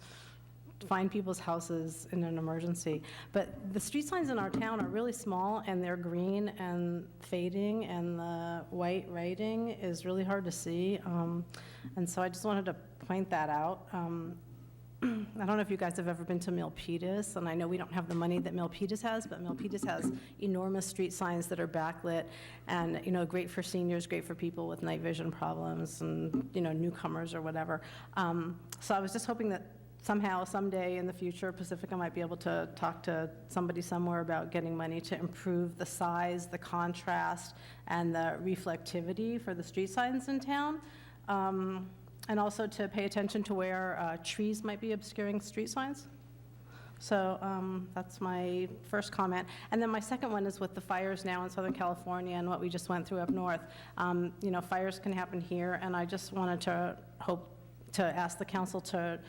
find people's houses in an emergency? But the street signs in our town are really small, and they're green and fading, and the white writing is really hard to see. And so I just wanted to point that out. I don't know if you guys have ever been to Milpitas, and I know we don't have the money that Milpitas has, but Milpitas has enormous street signs that are backlit and, you know, great for seniors, great for people with night vision problems and, you know, newcomers or whatever. So I was just hoping that somehow, someday in the future, Pacifica might be able to talk to somebody somewhere about getting money to improve the size, the contrast, and the reflectivity for the street signs in town. And also to pay attention to where trees might be obscuring street signs. So that's my first comment. And then my second one is with the fires now in Southern California and what we just went through up north. You know, fires can happen here, and I just wanted to ask the council to,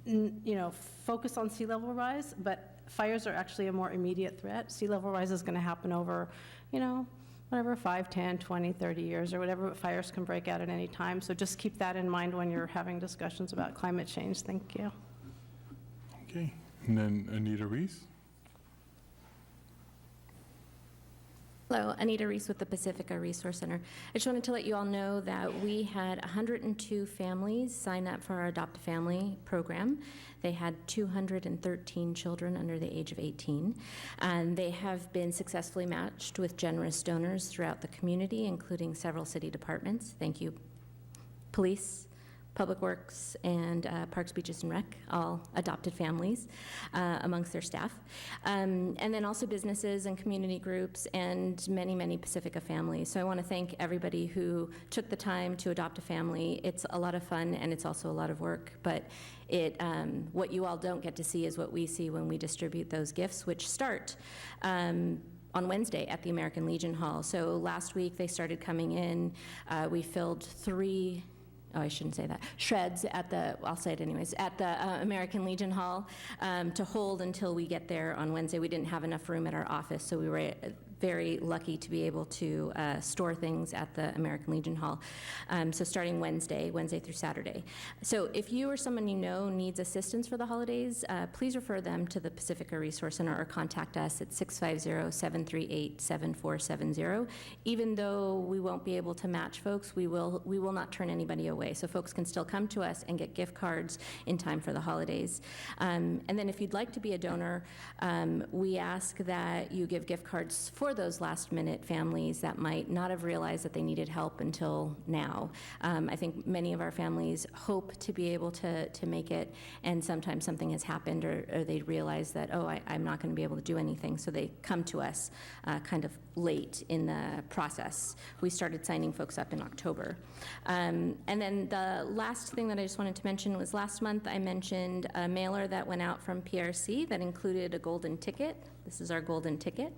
you know, focus on sea level rise, but fires are actually a more immediate threat. Sea level rise is going to happen over, you know, whatever, 5, 10, 20, 30 years or whatever, but fires can break out at any time. So just keep that in mind when you're having discussions about climate change. Thank you. Okay. And then Anita Reese. Hello, Anita Reese with the Pacifica Resource Center. I just wanted to let you all know that we had 102 families sign up for our Adopt a Family program. They had 213 children under the age of 18, and they have been successfully matched with generous donors throughout the community, including several city departments. Thank you, police, Public Works, and Parks, Beaches, and Rec, all adopted families amongst their staff. And then also businesses and community groups and many, many Pacifica families. So I want to thank everybody who took the time to adopt a family. It's a lot of fun and it's also a lot of work, but what you all don't get to see is what we see when we distribute those gifts, which start on Wednesday at the American Legion Hall. So last week they started coming in. We filled 3, I shouldn't say that, shreds at the, I'll say it anyways, at the American Legion Hall to hold until we get there on Wednesday. We didn't have enough room at our office, so we were very lucky to be able to store things at the American Legion Hall. So starting Wednesday through Saturday. So if you or someone you know needs assistance for the holidays, please refer them to the Pacifica Resource Center or contact us at 650-738-7470. Even though we won't be able to match folks, we will not turn anybody away. So folks can still come to us and get gift cards in time for the holidays. And then if you'd like to be a donor, we ask that you give gift cards for those last-minute families that might not have realized that they needed help until now. I think many of our families hope to be able to make it, and sometimes something has happened or they realize that, oh, I'm not going to be able to do anything, so they come to us kind of late in the process. We started signing folks up in October. And then the last thing that I just wanted to mention was last month I mentioned a mailer that went out from PRC that included a golden ticket. This is our golden ticket.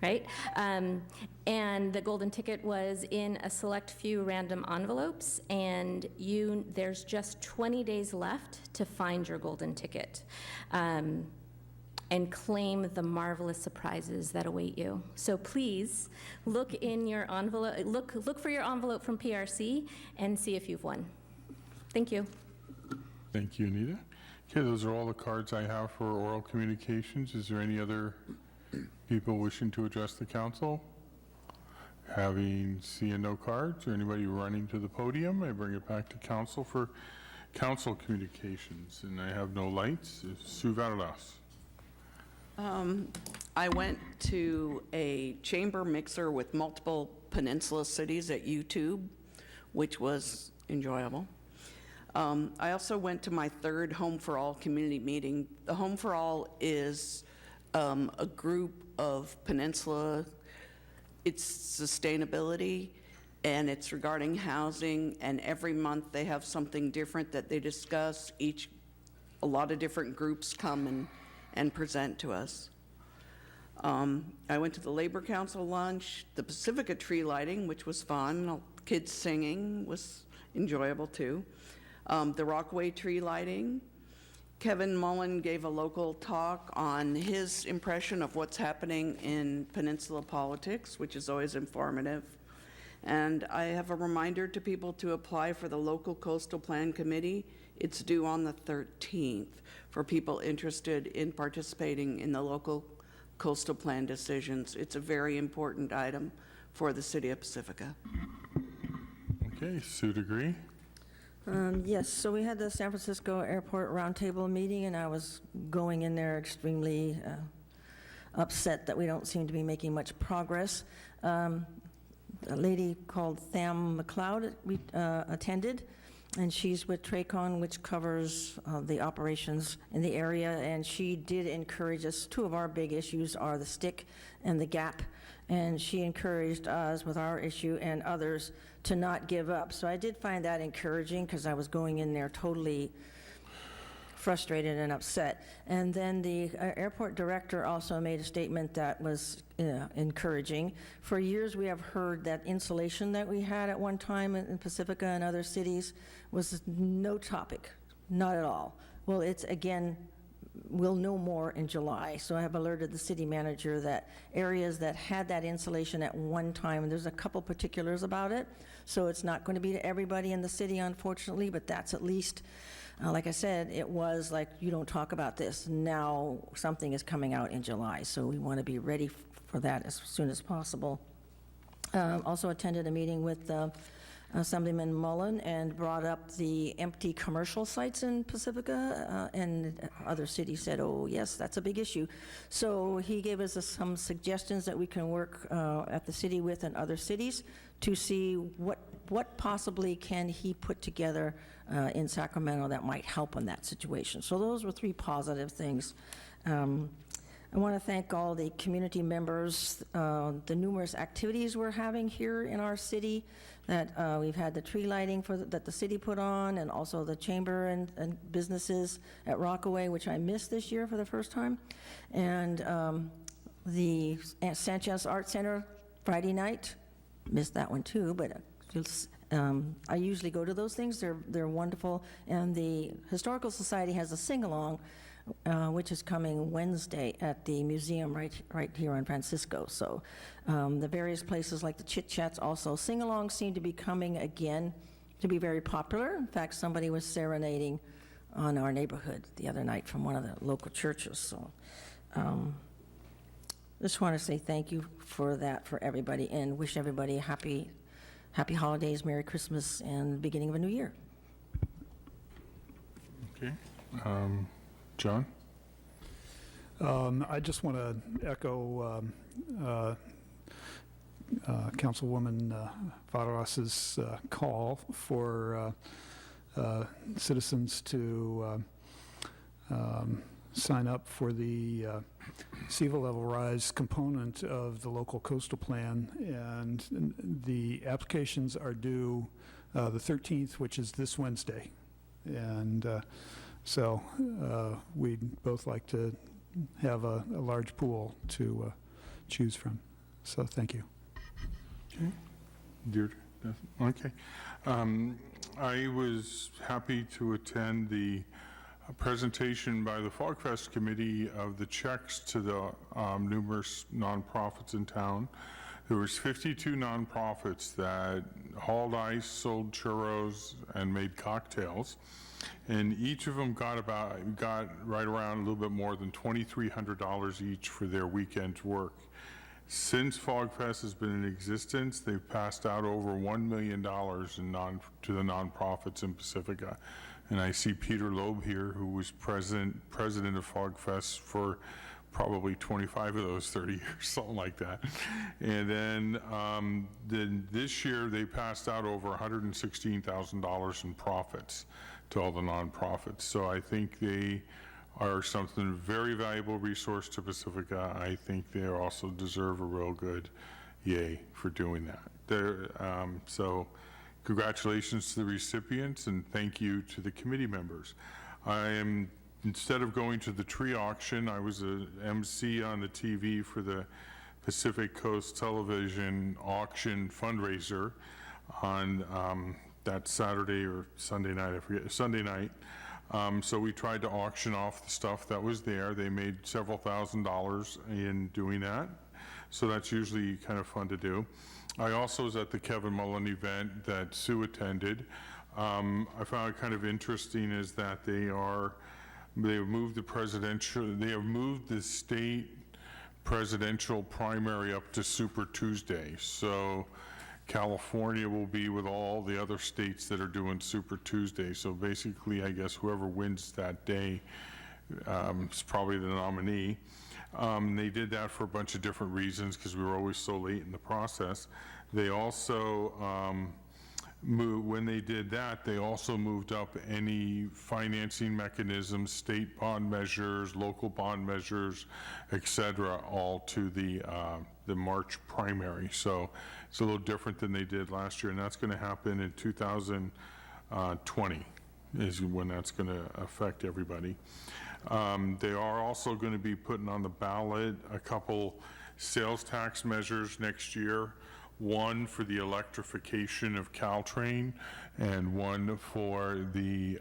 Right? And the golden ticket was in a select few random envelopes, and there's just 20 days left to find your golden ticket and claim the marvelous surprises that await you. So please look in your envelope, look for your envelope from PRC and see if you've won. Thank you. Thank you, Anita. Okay, those are all the cards I have for oral communications. Is there any other people wishing to address the council? Seeing no cards or anybody running to the podium, I bring it back to council for council communications, and I have no lights. Sue Varlas. I went to a chamber mixer with multiple peninsula cities at YouTube, which was enjoyable. I also went to my 3rd Home for All community meeting. The Home for All is a group of peninsula. It's sustainability, and it's regarding housing, and every month they have something different that they discuss. A lot of different groups come and present to us. I went to the Labor Council lunch, the Pacifica tree lighting, which was fun. Kids singing was enjoyable too. The Rockaway tree lighting. Kevin Mullen gave a local talk on his impression of what's happening in peninsula politics, which is always informative. And I have a reminder to people to apply for the local coastal plan committee. It's due on the 13th for people interested in participating in the local coastal plan decisions. It's a very important item for the city of Pacifica. Okay, Sue Degree. Yes, so we had the San Francisco Airport Roundtable meeting, and I was going in there extremely upset that we don't seem to be making much progress. A lady called Tham McLeod attended, and she's with TRACON, which covers the operations in the area, and she did encourage us. 2 of our big issues are the stick and the gap, and she encouraged us with our issue and others to not give up. So I did find that encouraging, because I was going in there totally frustrated and upset. And then the airport director also made a statement that was encouraging. For years we have heard that insulation that we had at one time in Pacifica and other cities was no topic, not at all. Well, it's again, we'll know more in July. So I have alerted the city manager that areas that had that insulation at one time, and there's a couple particulars about it, so it's not going to be to everybody in the city, unfortunately, but that's at least, like I said, it was like, you don't talk about this. Now something is coming out in July, so we want to be ready for that as soon as possible. Also attended a meeting with Assemblyman Mullen and brought up the empty commercial sites in Pacifica, and other cities said, oh yes, that's a big issue. So he gave us some suggestions that we can work at the city with and other cities to see what possibly can he put together in Sacramento that might help in that situation. So those were 3 positive things. I want to thank all the community members, the numerous activities we're having here in our city, that we've had the tree lighting that the city put on, and also the chamber and businesses at Rockaway, which I missed this year for the first time, and the Sanchez Art Center Friday night, missed that one too, but I usually go to those things. They're wonderful, and the Historical Society has a sing-along, which is coming Wednesday at the museum right here on Francisco. So the various places like the Chit Chats also. Sing-alongs seem to be coming again to be very popular. In fact, somebody was serenading on our neighborhood the other night from one of the local churches. So just want to say thank you for that for everybody, and wish everybody happy holidays, Merry Christmas, and beginning of a new year. Okay. John? I just want to echo Councilwoman Faderas's call for citizens to sign up for the sea level rise component of the local coastal plan, and the applications are due the 13th, which is this Wednesday. And so we'd both like to have a large pool to choose from. So thank you. Okay. Deirdre? Okay. I was happy to attend the presentation by the Fog Fest Committee of the checks to the numerous nonprofits in town. There was 52 nonprofits that hauled ice, sold churros, and made cocktails. And each of them got right around a little bit more than $2,300 each for their weekend's work. Since Fog Fest has been in existence, they've passed out over $1 million to the nonprofits in Pacifica. And I see Peter Loeb here, who was president of Fog Fest for probably 25 of those 30 years, something like that. And then this year they passed out over $116,000 in profits to all the nonprofits. So I think they are something very valuable resource to Pacifica. I think they also deserve a real good yay for doing that. So congratulations to the recipients, and thank you to the committee members. Instead of going to the tree auction, I was an MC on the TV for the Pacific Coast Television auction fundraiser on that Saturday or Sunday night, I forget, Sunday night. So we tried to auction off the stuff that was there. They made several $1,000s in doing that. So that's usually kind of fun to do. I also was at the Kevin Mullen event that Sue attended. I found it kind of interesting is that they have moved the state presidential primary up to Super Tuesday. So California will be with all the other states that are doing Super Tuesday. So basically, I guess whoever wins that day is probably the nominee. They did that for a bunch of different reasons because we were always so late in the process. They also when they did that, they also moved up any financing mechanisms, state bond measures, local bond measures, et cetera, all to the March primary. So it's a little different than they did last year, and that's going to happen in 2020 is when that's going to affect everybody. They are also going to be putting on the ballot a couple sales tax measures next year. One for the electrification of Caltrain, and one for the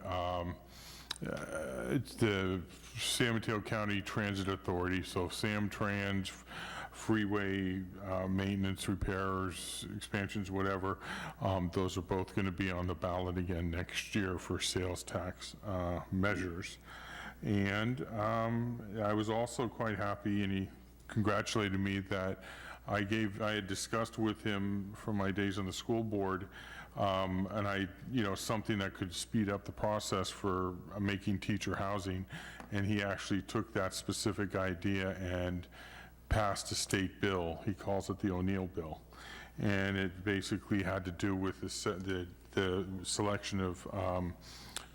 San Mateo County Transit Authority, so SamTrans, freeway maintenance, repairs, expansions, whatever. Those are both going to be on the ballot again next year for sales tax measures. And I was also quite happy, and he congratulated me that I had discussed with him from my days on the school board, and something that could speed up the process for making teacher housing, and he actually took that specific idea and passed a state bill. He calls it the O'Neill bill. and it basically had to do with the selection of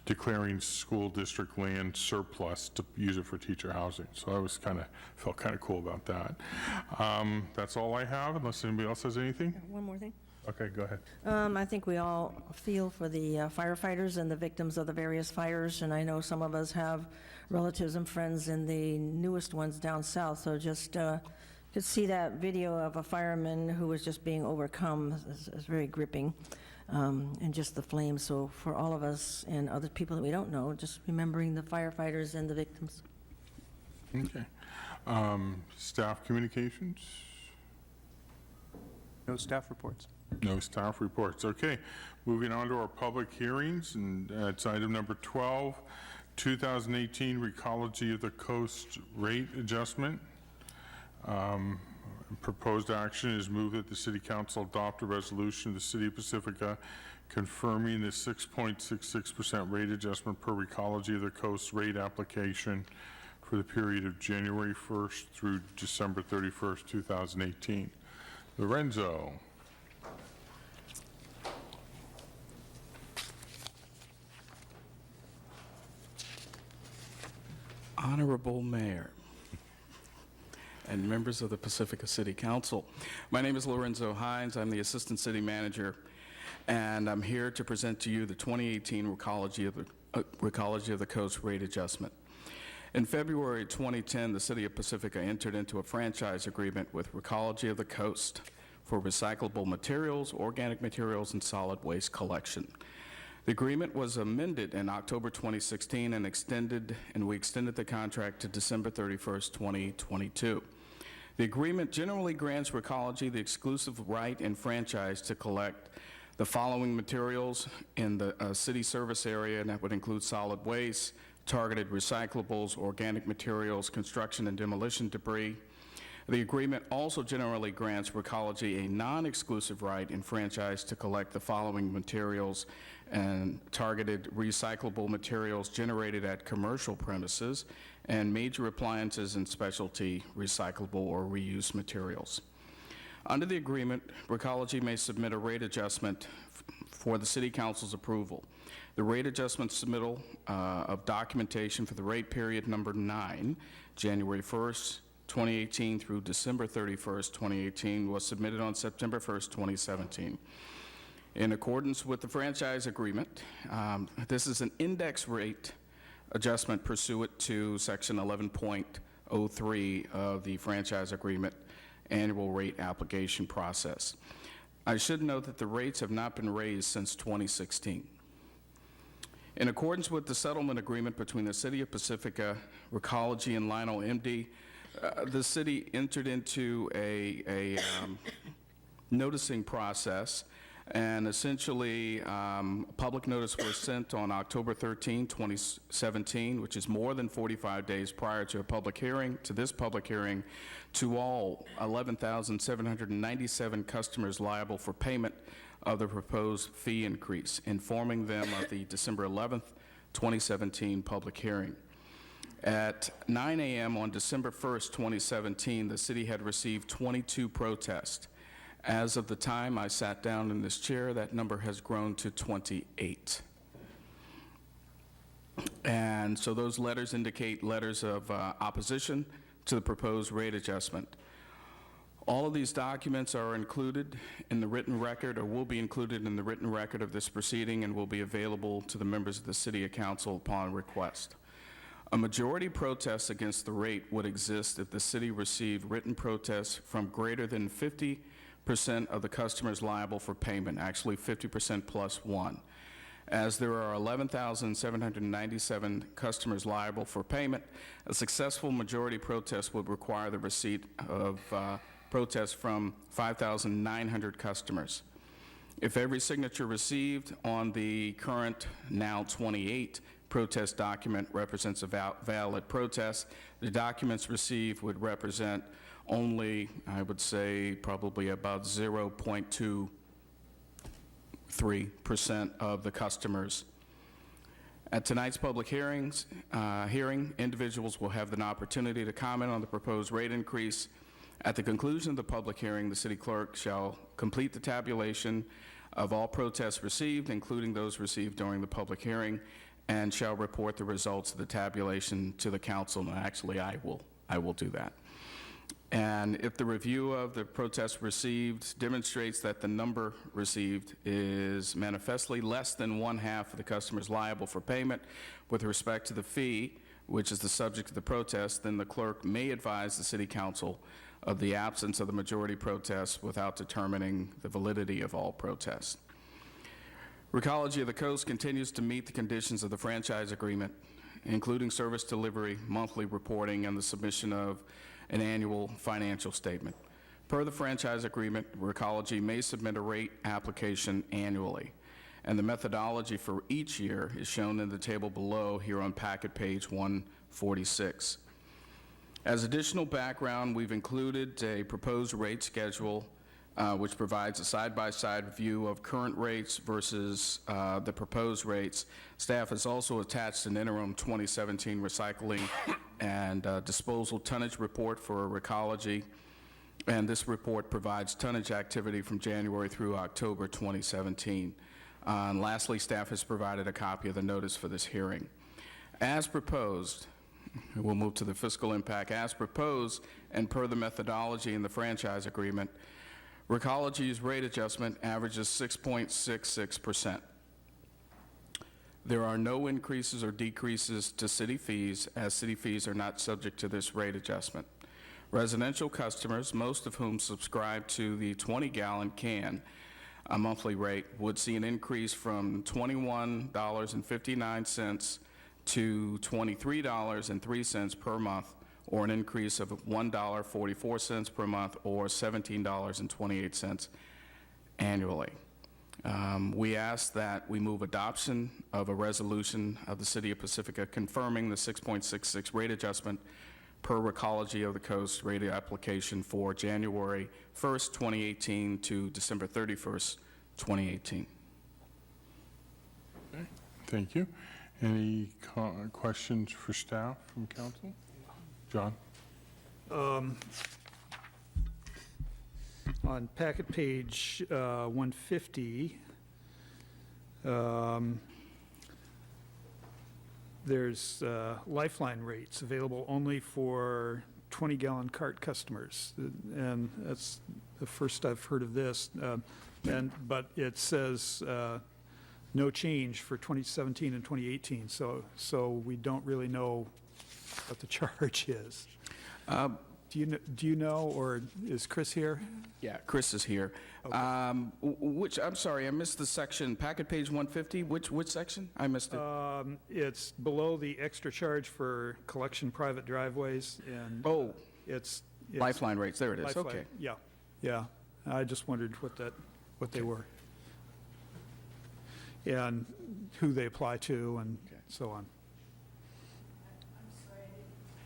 declaring school district land surplus to use it for teacher housing. So I felt kind of cool about that. That's all I have, unless anybody else has anything. One more thing. Okay, go ahead. I think we all feel for the firefighters and the victims of the various fires, and I know some of us have relatives and friends in the newest ones down south, so just to see that video of a fireman who was just being overcome is very gripping, and just the flames. So for all of us and other people that we don't know, just remembering the firefighters and the victims. Okay. Staff communications? No staff reports. No staff reports. Okay, moving on to our public hearings, and it's item number 12, 2018 Recology of the Coast Rate Adjustment. Proposed action is move that the City Council adopt a resolution of the City of Pacifica confirming the 6.66% rate adjustment per Recology of the Coast rate application for the period of January 1st through December 31st, 2018. Lorenzo. Honorable Mayor and members of the Pacifica City Council, my name is Lorenzo Hines. I'm the Assistant City Manager, and I'm here to present to you the 2018 Recology of the Coast rate adjustment. In February 2010, the City of Pacifica entered into a franchise agreement with Recology of the Coast for recyclable materials, organic materials, and solid waste collection. The agreement was amended in October 2016 and we extended the contract to December 31st, 2022. The agreement generally grants Recology the exclusive right and franchise to collect the following materials in the city service area, and that would include solid waste, targeted recyclables, organic materials, construction and demolition debris. The agreement also generally grants Recology a non-exclusive right and franchise to collect the following materials and targeted recyclable materials generated at commercial premises and major appliances and specialty recyclable or reuse materials. Under the agreement, Recology may submit a rate adjustment for the City Council's approval. The rate adjustment submittal of documentation for the rate period number 9, January 1st, 2018 through December 31st, 2018, was submitted on September 1st, 2017. In accordance with the franchise agreement, this is an index rate adjustment pursuant to Section 11.03 of the franchise agreement annual rate application process. I should note that the rates have not been raised since 2016. In accordance with the settlement agreement between the City of Pacifica, Recology, and Lionel MD, the city entered into a noticing process, and essentially public notice was sent on October 13, 2017, which is more than 45 days prior to this public hearing, to all 11,797 customers liable for payment of the proposed fee increase, informing them of the December 11th, 2017 public hearing. At 9 a.m. on December 1st, 2017, the city had received 22 protests. As of the time I sat down in this chair, that number has grown to 28. And so those letters indicate letters of opposition to the proposed rate adjustment. All of these documents are included in the written record, or will be included in the written record of this proceeding, and will be available to the members of the City Council upon request. A majority protest against the rate would exist if the city received written protests from greater than 50% of the customers liable for payment, actually 50% plus one. As there are 11,797 customers liable for payment, a successful majority protest would require the receipt of protests from 5,900 customers. If every signature received on the current, now 28, protest document represents a valid protest, the documents received would represent only, I would say, probably about 0.23% of the customers. At tonight's public hearing, individuals will have an opportunity to comment on the proposed rate increase. At the conclusion of the public hearing, the city clerk shall complete the tabulation of all protests received, including those received during the public hearing, and shall report the results of the tabulation to the council. And actually, I will do that. And if the review of the protests received demonstrates that the number received is manifestly less than one-half of the customers liable for payment with respect to the fee, which is the subject of the protest, then the clerk may advise the city council of the absence of the majority protests without determining the validity of all protests. Recology of the Coast continues to meet the conditions of the franchise agreement, including service delivery, monthly reporting, and the submission of an annual financial statement. Per the franchise agreement, Recology may submit a rate application annually, and the methodology for each year is shown in the table below here on packet page 146. As additional background, we've included a proposed rate schedule which provides a side-by-side view of current rates versus the proposed rates. Staff has also attached an interim 2017 recycling and disposal tonnage report for Recology, and this report provides tonnage activity from January through October 2017. And lastly, staff has provided a copy of the notice for this hearing. As proposed, we'll move to the fiscal impact. As proposed and per the methodology in the franchise agreement, Recology's rate adjustment averages 6.66%. There are no increases or decreases to city fees, as city fees are not subject to this rate adjustment. Residential customers, most of whom subscribe to the 20-gallon can, a monthly rate, would see an increase from $21.59 to $23.03 per month, or an increase of $1.44 per month, or $17.28 annually. We ask that we move adoption of a resolution of the City of Pacifica confirming the 6.66 rate adjustment per Recology of the Coast rate application for January 1st, 2018 to December 31st, 2018. Okay, thank you. Any questions for staff from council? John? On packet page 150, there's lifeline rates available only for 20-gallon cart customers, and that's the first I've heard of this. But it says no change for 2017 and 2018, so we don't really know what the charge is. Do you know, or is Chris here? Yeah, Chris is here. Okay. I'm sorry, I missed the section. Packet page 150, which section? I missed it. It's below the extra charge for collection private driveways, and it's lifeline rates. There it is. Lifeline, okay. Yeah. I just wondered what they were, and who they apply to, and so on.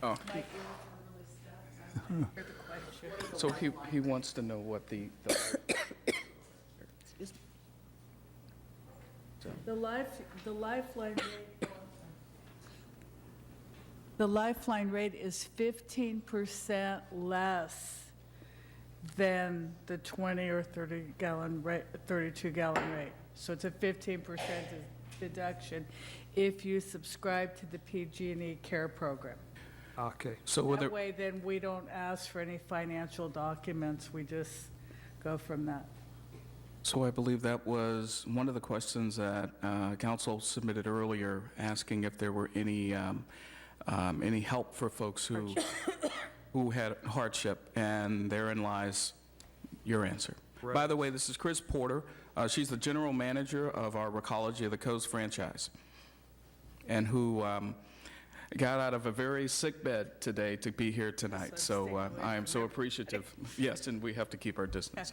Oh. So he wants to know what the lifeline rate is 15% less than the 20 or 30-gallon rate, 32-gallon rate. So it's a 15% deduction if you subscribe to the PG&E Care Program. Okay. So that way, then we don't ask for any financial documents. We just go from that. So I believe that was one of the questions that council submitted earlier, asking if there were any help for folks who had hardship, and therein lies your answer. Right. By the way, this is Chris Porter. She's the general manager of our Recology of the Coast franchise, and who got out of a very sick bed today to be here tonight. So I am so appreciative. Yes, and we have to keep our distance.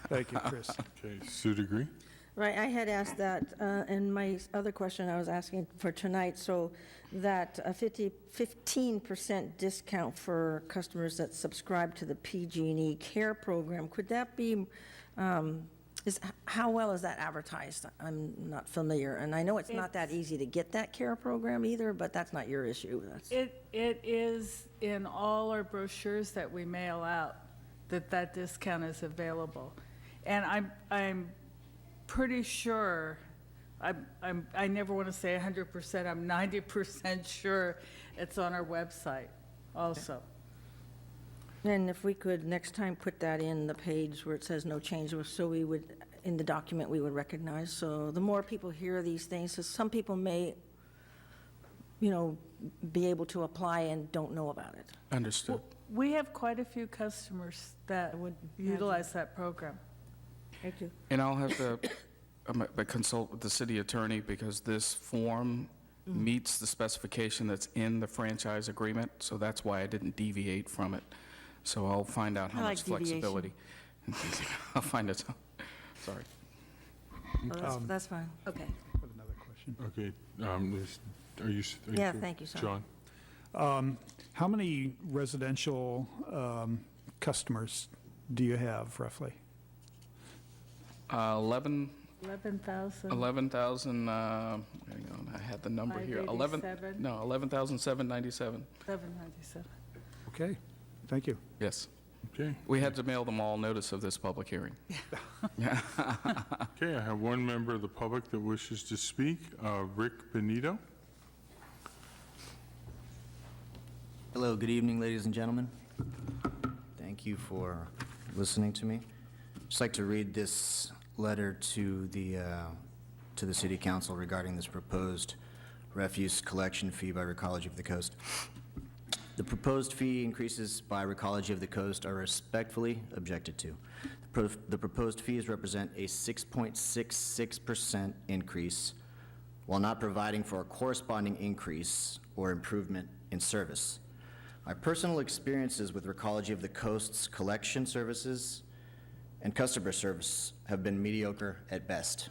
Thank you, Chris. Okay, Sue Degree? Right, I had asked that, and my other question I was asking for tonight, so that a 15% discount for customers that subscribe to the PG&E Care Program, could that be How well is that advertised? I'm not familiar, and I know it's not that easy to get that care program either, but that's not your issue. It is in all our brochures that we mail out, that discount is available. And I'm pretty sure, I never want to say 100%, I'm 90% sure it's on our website also. And if we could, next time, put that in the page where it says no change, so we would, in the document, we would recognize. So the more people hear these things, so some people may, be able to apply and don't know about it. Understood. We have quite a few customers that would utilize that program. Thank you. And I'll have to consult with the city attorney because this form meets the specification that's in the franchise agreement, so that's why I didn't deviate from it. So I'll find out how much flexibility. I'll find it. Sorry. Oh, that's fine. Okay. Another question. Okay, are you? Yeah, thank you, Sean. John? How many residential customers do you have roughly? 11,000. 11,000, hang on, I had the number here. 11,797. 797. Okay, thank you. Yes. Okay. We had to mail them all notice of this public hearing. Okay, I have one member of the public that wishes to speak, Rick Benito. Hello, good evening, ladies and gentlemen. Thank you for listening to me. Just like to read this letter to the City Council regarding this proposed refuse collection fee by Recology of the Coast. The proposed fee increases by Recology of the Coast are respectfully objected to. The proposed fees represent a 6.66% increase while not providing for a corresponding increase or improvement in service. My personal experiences with Recology of the Coast's collection services and customer service have been mediocre at best.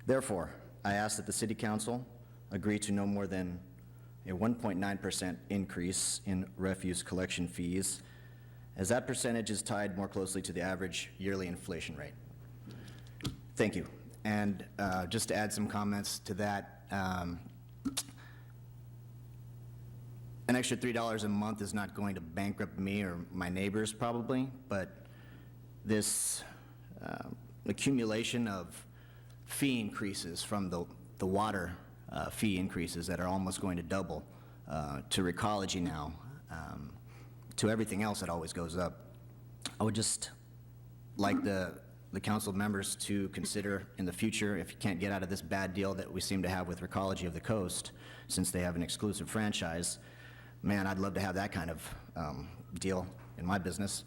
Therefore, I ask that the City Council agree to no more than a 1.9% increase in refuse collection fees, as that percentage is tied more closely to the average yearly inflation rate. Thank you. And just to add some comments to that, an extra $3 a month is not going to bankrupt me or my neighbors probably, but this accumulation of fee increases from the water fee increases that are almost going to double to Recology now, to everything else that always goes up. I would just like the council members to consider in the future, if you can't get out of this bad deal that we seem to have with Recology of the Coast, since they have an exclusive franchise, man, I'd love to have that kind of deal in my business.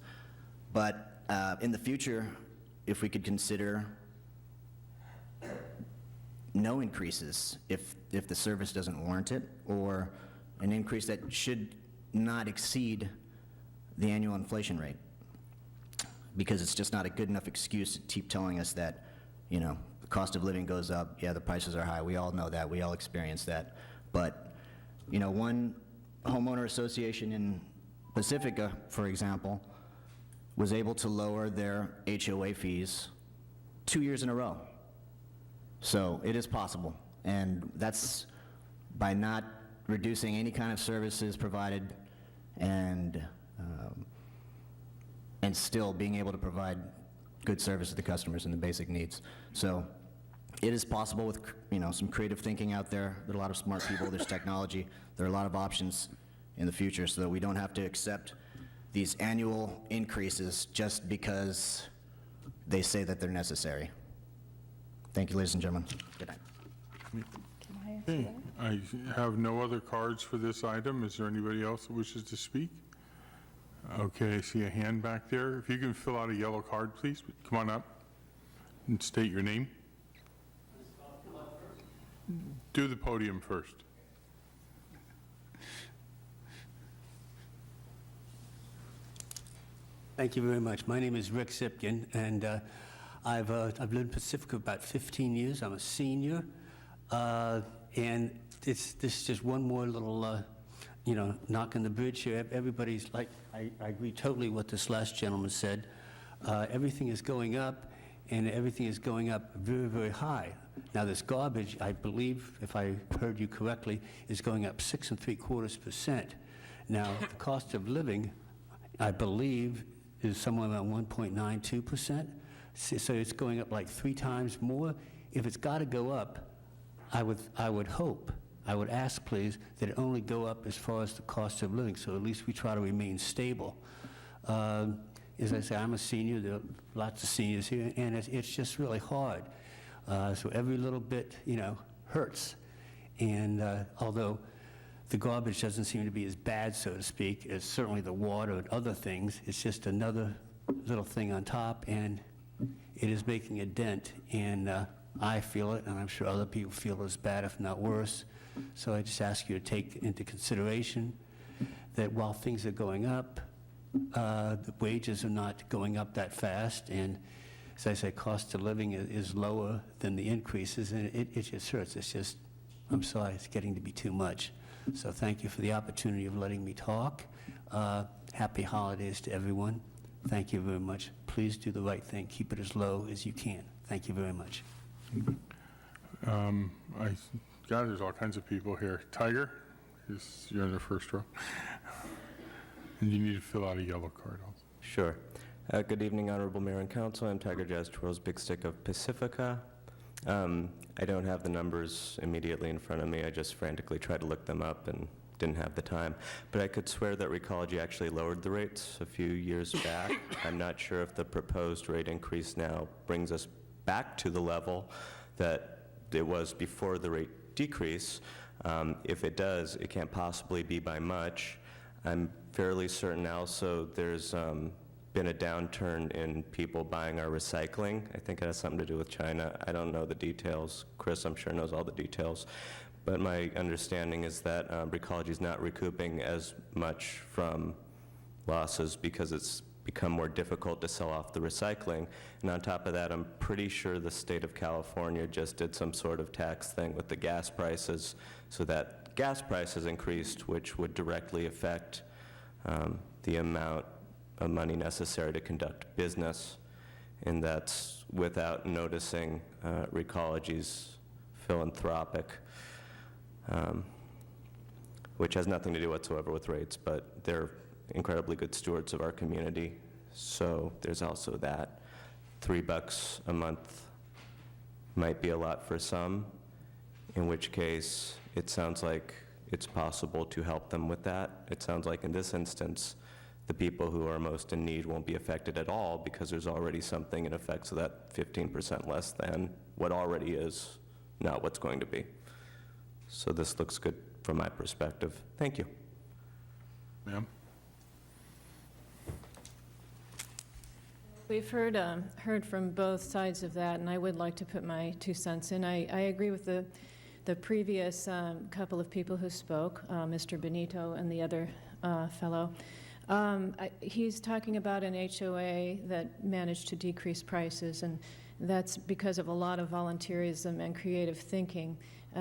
But in the future, if we could consider no increases if the service doesn't warrant it, or an increase that should not exceed the annual inflation rate, because it's just not a good enough excuse to keep telling us that, the cost of living goes up, yeah, the prices are high, we all know that, we all experience that, but, one homeowner association in Pacifica, for example, was able to lower their HOA fees 2 years in a row. So it is possible, and that's by not reducing any kind of services provided and still being able to provide good service to the customers and the basic needs. So it is possible with some creative thinking out there. There are a lot of smart people, there's technology, there are a lot of options in the future so that we don't have to accept these annual increases just because they say that they're necessary. Thank you, ladies and gentlemen. Good night. Okay, I have no other cards for this item. Is there anybody else that wishes to speak? Okay, I see a hand back there. If you can fill out a yellow card, please. Come on up and state your name. Do the podium first. Thank you very much. My name is Rick Sipkin, and I've lived in Pacifica about 15 years. I'm a senior, and this is just one more little, knock on the bridge here. Everybody's like, I agree totally with what this last gentleman said. Everything is going up, and everything is going up very, very high. Now, this garbage, I believe, if I heard you correctly, is going up 6.75%. Now, the cost of living, I believe, is somewhere around 1.92%. So it's going up like 3 times more. If it's got to go up, I would hope, I would ask, please, that it only go up as far as the cost of living, so at least we try to remain stable. As I say, I'm a senior. There are lots of seniors here, and it's just really hard. So every little bit, hurts. And although the garbage doesn't seem to be as bad, so to speak, as certainly the water and other things, it's just another little thing on top, and it is making a dent. And I feel it, and I'm sure other people feel as bad, if not worse. So I just ask you to take into consideration that while things are going up, the wages are not going up that fast, and as I say, cost of living is lower than the increases, and it just hurts. It's just, I'm sorry, it's getting to be too much. So thank you for the opportunity of letting me talk. Happy holidays to everyone. Thank you very much. Please do the right thing. Keep it as low as you can. Thank you very much. There's all kinds of people here. Tiger, you're in the first row. And you need to fill out a yellow card also. Sure. Good evening, Honorable Mayor and Council. I'm Tiger Jazz Twirls Big Stick of Pacifica. I don't have the numbers immediately in front of me. I just frantically tried to look them up and didn't have the time. But I could swear that Recology actually lowered the rates a few years back. I'm not sure if the proposed rate increase now brings us back to the level that it was before the rate decrease. If it does, it can't possibly be by much. I'm fairly certain also there's been a downturn in people buying our recycling. I think it has something to do with China. I don't know the details. Chris, I'm sure, knows all the details. But my understanding is that Recology is not recouping as much from losses because it's become more difficult to sell off the recycling. And on top of that, I'm pretty sure the state of California just did some sort of tax thing with the gas prices, so that gas prices increased, which would directly affect the amount of money necessary to conduct business. And that's without noticing Recology's philanthropic, which has nothing to do whatsoever with rates, but they're incredibly good stewards of our community. So there's also that. $3 a month might be a lot for some, in which case it sounds like it's possible to help them with that. It sounds like in this instance, the people who are most in need won't be affected at all because there's already something in effect, so that 15% less than what already is not what's going to be. So this looks good from my perspective. Thank you. Ma'am? We've heard from both sides of that, and I would like to put my 2 cents in. I agree with the previous couple of people who spoke, Mr. Benito and the other fellow. He's talking about an HOA that managed to decrease prices, and that's because of a lot of volunteerism and creative thinking.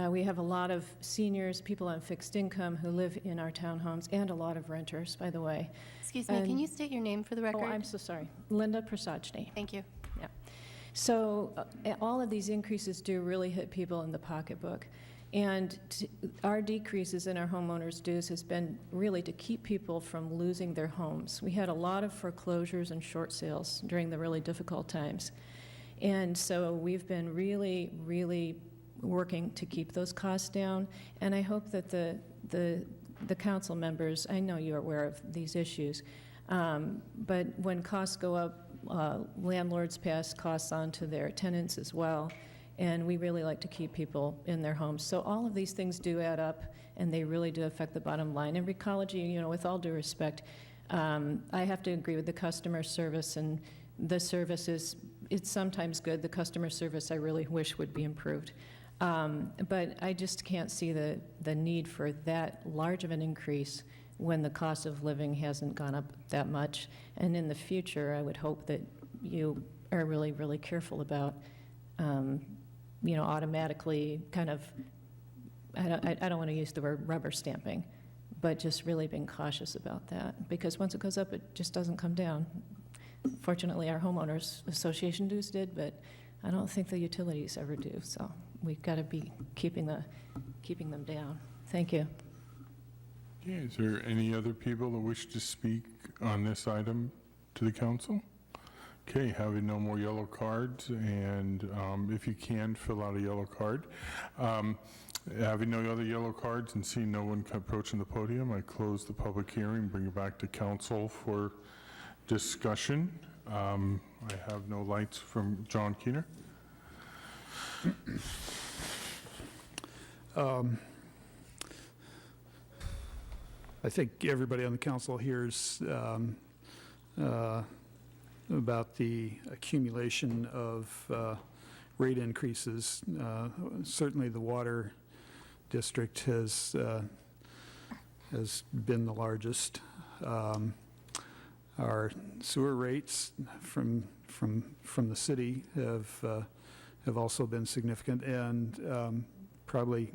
We have a lot of seniors, people on fixed income who live in our townhomes, and a lot of renters, by the way. Excuse me, can you state your name for the record? Oh, I'm so sorry. Linda Prasajny. Thank you. Yeah. So all of these increases do really hit people in the pocketbook. And our decreases in our homeowners' dues has been really to keep people from losing their homes. We had a lot of foreclosures and short sales during the really difficult times. And so we've been really, really working to keep those costs down. And I hope that the council members, I know you're aware of these issues, but when costs go up, landlords pass costs on to their tenants as well. And we really like to keep people in their homes. So all of these things do add up, and they really do affect the bottom line. And Recology, with all due respect, I have to agree with the customer service, and the service it's sometimes good. The customer service I really wish would be improved. But I just can't see the need for that large of an increase when the cost of living hasn't gone up that much. And in the future, I would hope that you are really, really careful about automatically kind of, I don't want to use the word rubber stamping, but just really being cautious about that. Because once it goes up, it just doesn't come down. Fortunately, our homeowners association dues did, but I don't think the utilities ever do, so we've got to be keeping them down. Thank you. Okay, is there any other people that wish to speak on this item to the council? Okay, having no more yellow cards, and if you can, fill out a yellow card. Having no other yellow cards and seeing no one approaching the podium, I close the public hearing, bring it back to council for discussion. I have no lights from John Keener. I think everybody on the council hears about the accumulation of rate increases. Certainly the water district has been the largest. Our sewer rates from the city have also been significant, and probably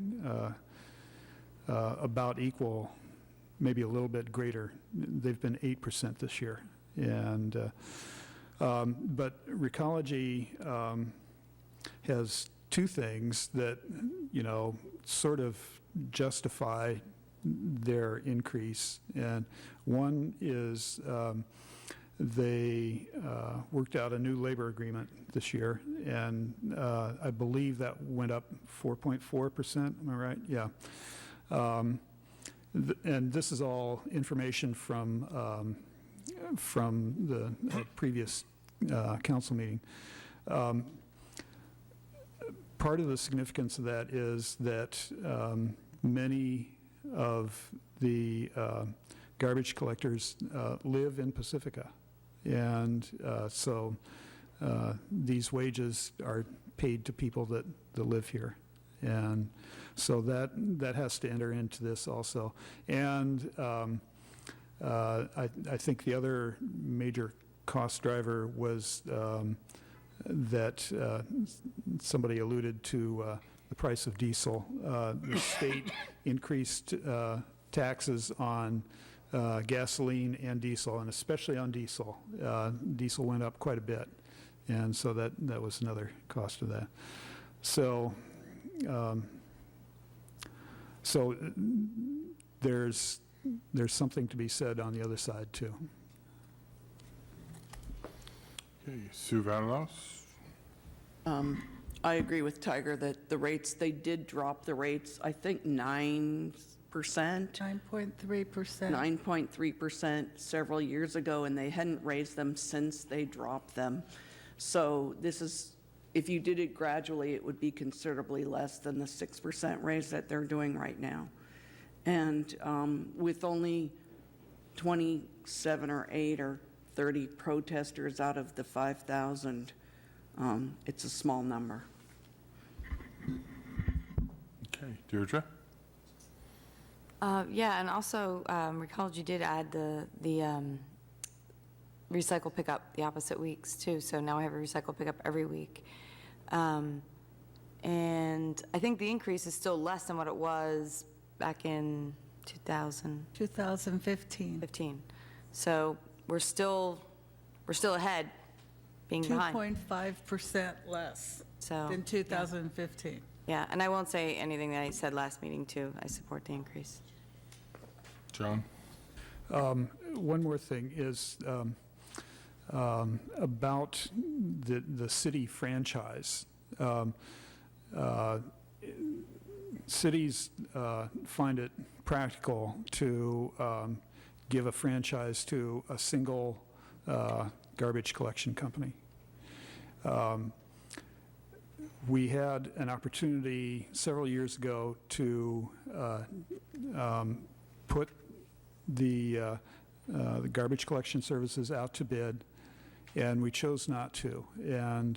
about equal, maybe a little bit greater. They've been 8% this year. And but Recology has two things that, sort of justify their increase. And one is they worked out a new labor agreement this year, and I believe that went up 4.4%. Am I right? Yeah. And this is all information from the previous council meeting. Part of the significance of that is that many of the garbage collectors live in Pacifica, and so these wages are paid to people that live here, and so that has to enter into this also. And I think the other major cost driver was that somebody alluded to the price of diesel. The state increased taxes on gasoline and diesel, and especially on diesel. Diesel went up quite a bit, and so that was another cost of that. So, there's something to be said on the other side too. Okay, Sue Vadalos. I agree with Tiger that the rates, they did drop the rates, I think 9%. 9.3%. 9.3% several years ago, and they hadn't raised them since they dropped them. So this is, if you did it gradually, it would be considerably less than the 6% raise that they're doing right now. And with only 27 or 8 or 30 protesters out of the 5,000, it's a small number. Okay, Deirdre? Yeah, and also, Recology did add the recycle pickup the opposite weeks too, so now I have a recycle pickup every week. And I think the increase is still less than what it was back in 2015. So we're still ahead, being behind. 2.5% less than 2015. Yeah, and I won't say anything that I said last meeting too. I support the increase. John? One more thing is about the city franchise. Cities find it practical to give a franchise to a single garbage collection company. We had an opportunity several years ago to put the garbage collection services out to bid, and we chose not to. And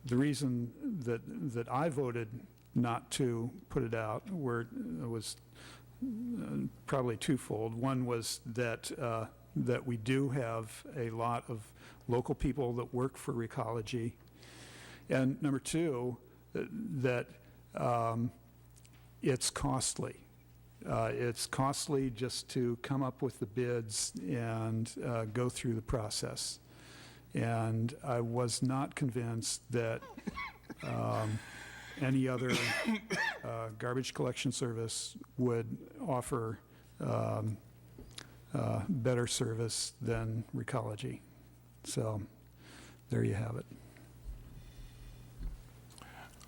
the reason that I voted not to put it out was probably twofold. One was that we do have a lot of local people that work for Recology, and number two, that it's costly. It's costly just to come up with the bids and go through the process. And I was not convinced that any other garbage collection service would offer better service than Recology. So there you have it.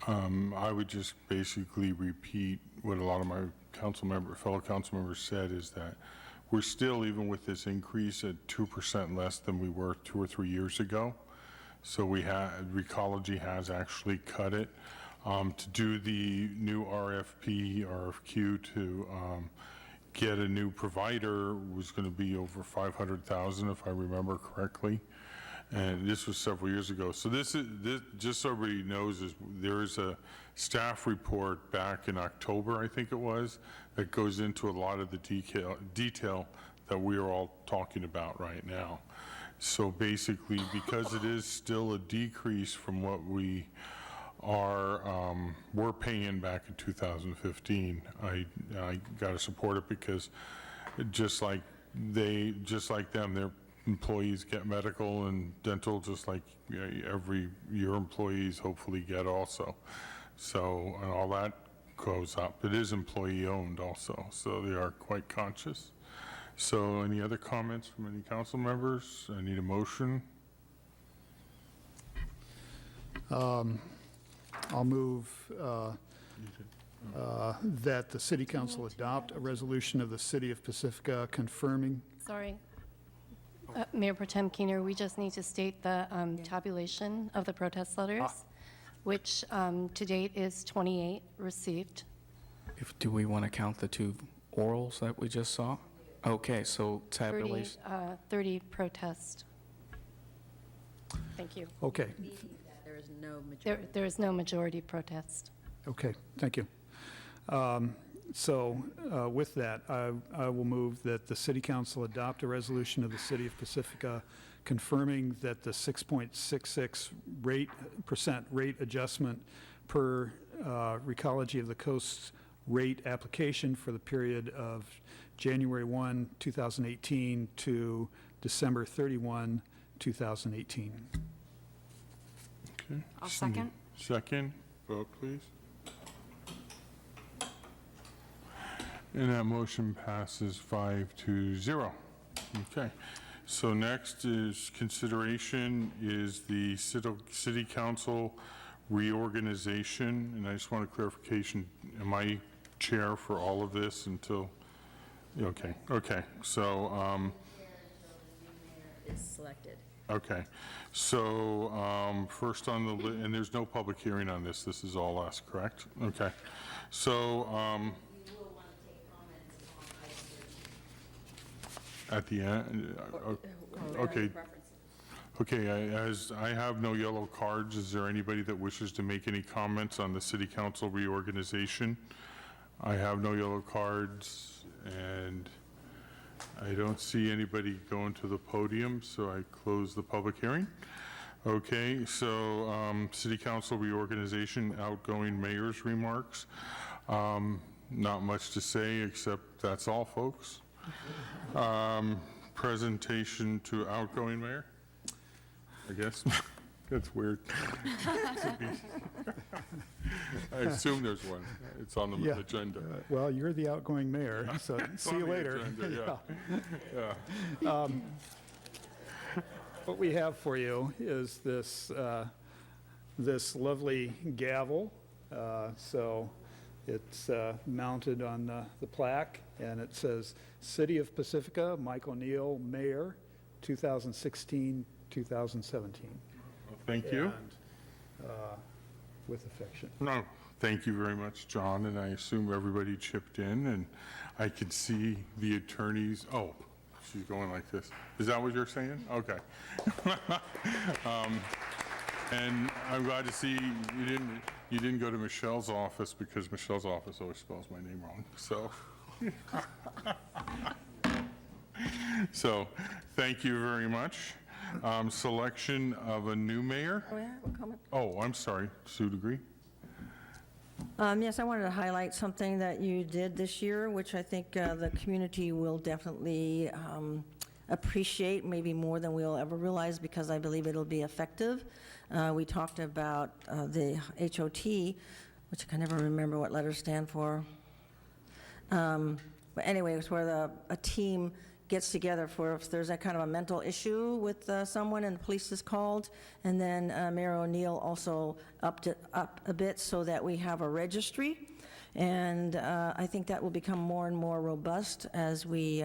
I would just basically repeat what a lot of my fellow council members said, is that we're still, even with this increase, at 2% less than we were 2 or 3 years ago. So Recology has actually cut it. To do the new RFQ to get a new provider was going to be over $500,000, if I remember correctly. And this was several years ago. So this, just so everybody knows, there is a staff report back in October, I think it was, that goes into a lot of the detail that we are all talking about right now. So basically, because it is still a decrease from what we were paying back in 2015, I got to support it, because just like them, their employees get medical and dental, just like your employees hopefully get also. So, and all that goes up. It is employee owned also, so they are quite conscious. So any other comments from any council members? I need a motion. I'll move that the City Council adopt a resolution of the City of Pacifica confirming. Sorry. Mayor Pro Tem Keener, we just need to state the tabulation of the protest letters, which to date is 28 received. Do we want to count the 2 orals that we just saw? Okay, so tabulation. 30 protest. Thank you. Okay. There is no majority. There is no majority protest. Okay, thank you. So with that, I will move that the City Council adopt a resolution of the City of Pacifica confirming that the 6.66% rate adjustment per Recology of the Coast rate application for the period of January 1, 2018 to December 31, 2018. Okay. I'll second. Second. Vote, please. And that motion passes 5-0. Okay. So next is consideration is the City Council reorganization. And I just want a clarification. Am I chair for all of this until? Okay. Okay. So. Is selected. Okay. So first on the and there's no public hearing on this. This is all us, correct? Okay. So. At the end, okay. Okay, as I have no yellow cards, is there anybody that wishes to make any comments on the City Council reorganization? I have no yellow cards, and I don't see anybody going to the podium, so I close the public hearing. Okay, so City Council reorganization, outgoing mayor's remarks. Not much to say, except that's all, folks. Presentation to outgoing mayor, I guess. That's weird. I assume there's one. It's on the agenda. Well, you're the outgoing mayor, so see you later. Agenda, yeah. What we have for you is this this lovely gavel. So it's mounted on the plaque, and it says City of Pacifica, Mike O'Neill, Mayor, 2016-2017. Thank you. And, with affection. No, thank you very much, John, and I assume everybody chipped in, and I could see the attorneys. Oh, she's going like this. Is that what you're saying? Okay. And I'm glad to see you didn't go to Michelle's office, because Michelle's office always spells my name wrong. So, so thank you very much. Selection of a new mayor. Oh, yeah, one comment. Oh, I'm sorry, Sue Degree. Yes, I wanted to highlight something that you did this year, which I think the community will definitely appreciate maybe more than we'll ever realize, because I believe it'll be effective. We talked about the HOT, which I can never remember what letters stand for. But anyway, it's where a team gets together for if there's a kind of a mental issue with someone and the police is called. And then Mayor O'Neill also upped it up a bit so that we have a registry. And I think that will become more and more robust as we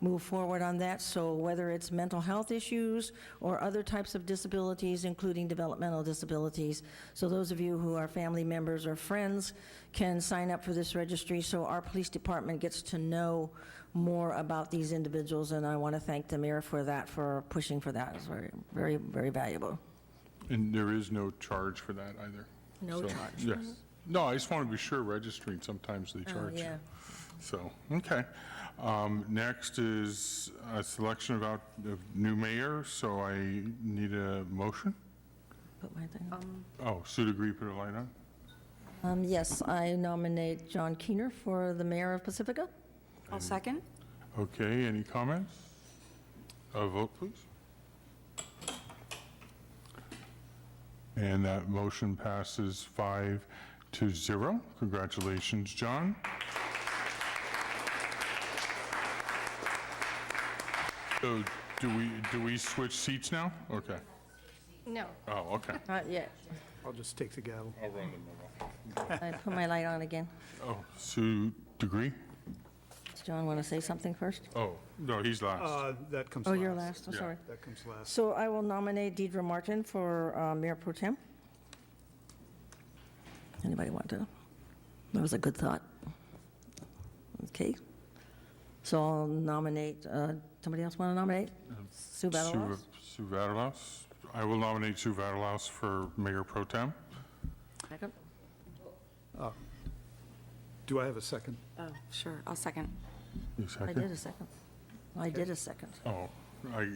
move forward on that. So whether it's mental health issues or other types of disabilities, including developmental disabilities. So those of you who are family members or friends can sign up for this registry so our police department gets to know more about these individuals. And I want to thank the mayor for that, for pushing for that. It's very, very, very valuable. And there is no charge for that either? No charge. Yes. No, I just want to be sure registering, sometimes they charge you. Yeah. So, okay. Next is a selection of new mayor, so I need a motion. Put my thing on. Oh, Sue DeGree put a light on? Yes, I nominate John Keener for the mayor of Pacifica. I'll second. Okay, any comments? A vote, please. And that motion passes 5-0. Congratulations, John. So do we switch seats now? Okay. No. Oh, okay. Not yet. I'll just take the gavel. I'll run the memo. I put my light on again. Oh, Sue DeGree? Does John want to say something first? Oh, no, he's last. That comes Oh, last. you're last, I'm Yeah. sorry. That comes last. So I will nominate Deidre Martin for Mayor Pro Tem. Anybody want to? That was a good thought. Okay. So I'll nominate, somebody else want to nominate? Sue Battle. Sue Vaterlaus. I will nominate Sue Vaterlaus for Mayor Pro Tem. Second. Do I have a second? Oh, sure, I'll second. You I second? did a second. I did a second. Oh,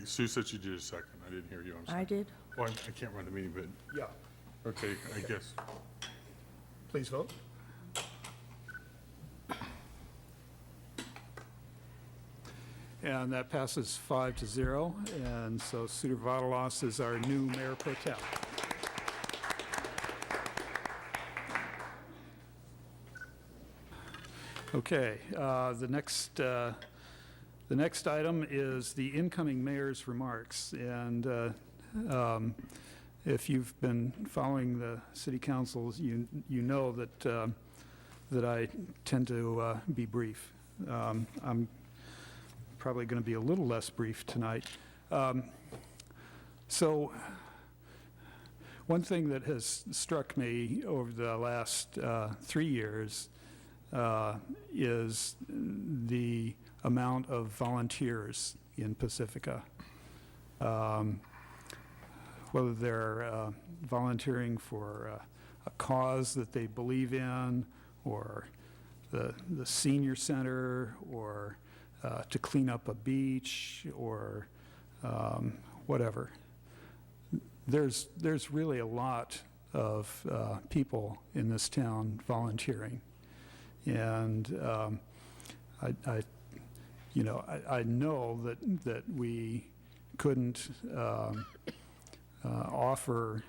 Sue said she did a second. I didn't hear you. I'm sorry. I did. Well, I can't run the meeting, but, Yeah. okay, I guess. Please vote. And that passes 5-0, and so Sudhir Vadalas is our new mayor pro tem. Okay, the next item is the incoming mayor's remarks, and if you've been following the city councils, you know that I tend to be brief. I'm probably going to be a little less brief tonight. So one thing that has struck me over the last 3 years is the amount of volunteers in Pacifica. Whether they're volunteering for a cause that they believe in, or the senior center, or to clean up a beach, or whatever. There's really a lot of people in this town volunteering, and I know that we couldn't offer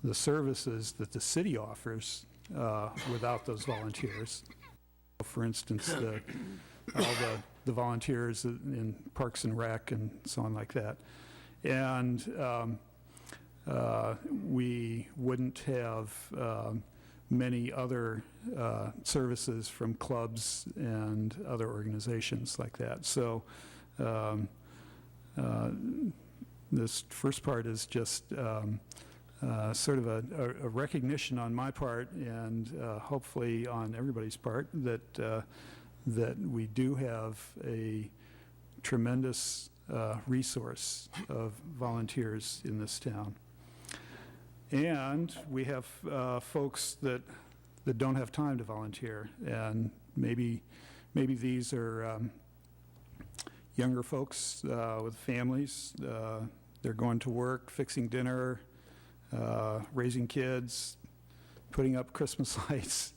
the services that the city offers without those volunteers. For instance, all the volunteers in Parks and Rec and so on like that. And we wouldn't have many other services from clubs and other organizations like that. So this first part is just sort of a recognition on my part, and hopefully on everybody's part, that we do have a tremendous resource of volunteers in this town. And we have folks that don't have time to volunteer, and maybe these are younger folks with families. They're going to work, fixing dinner, raising kids, putting up Christmas lights,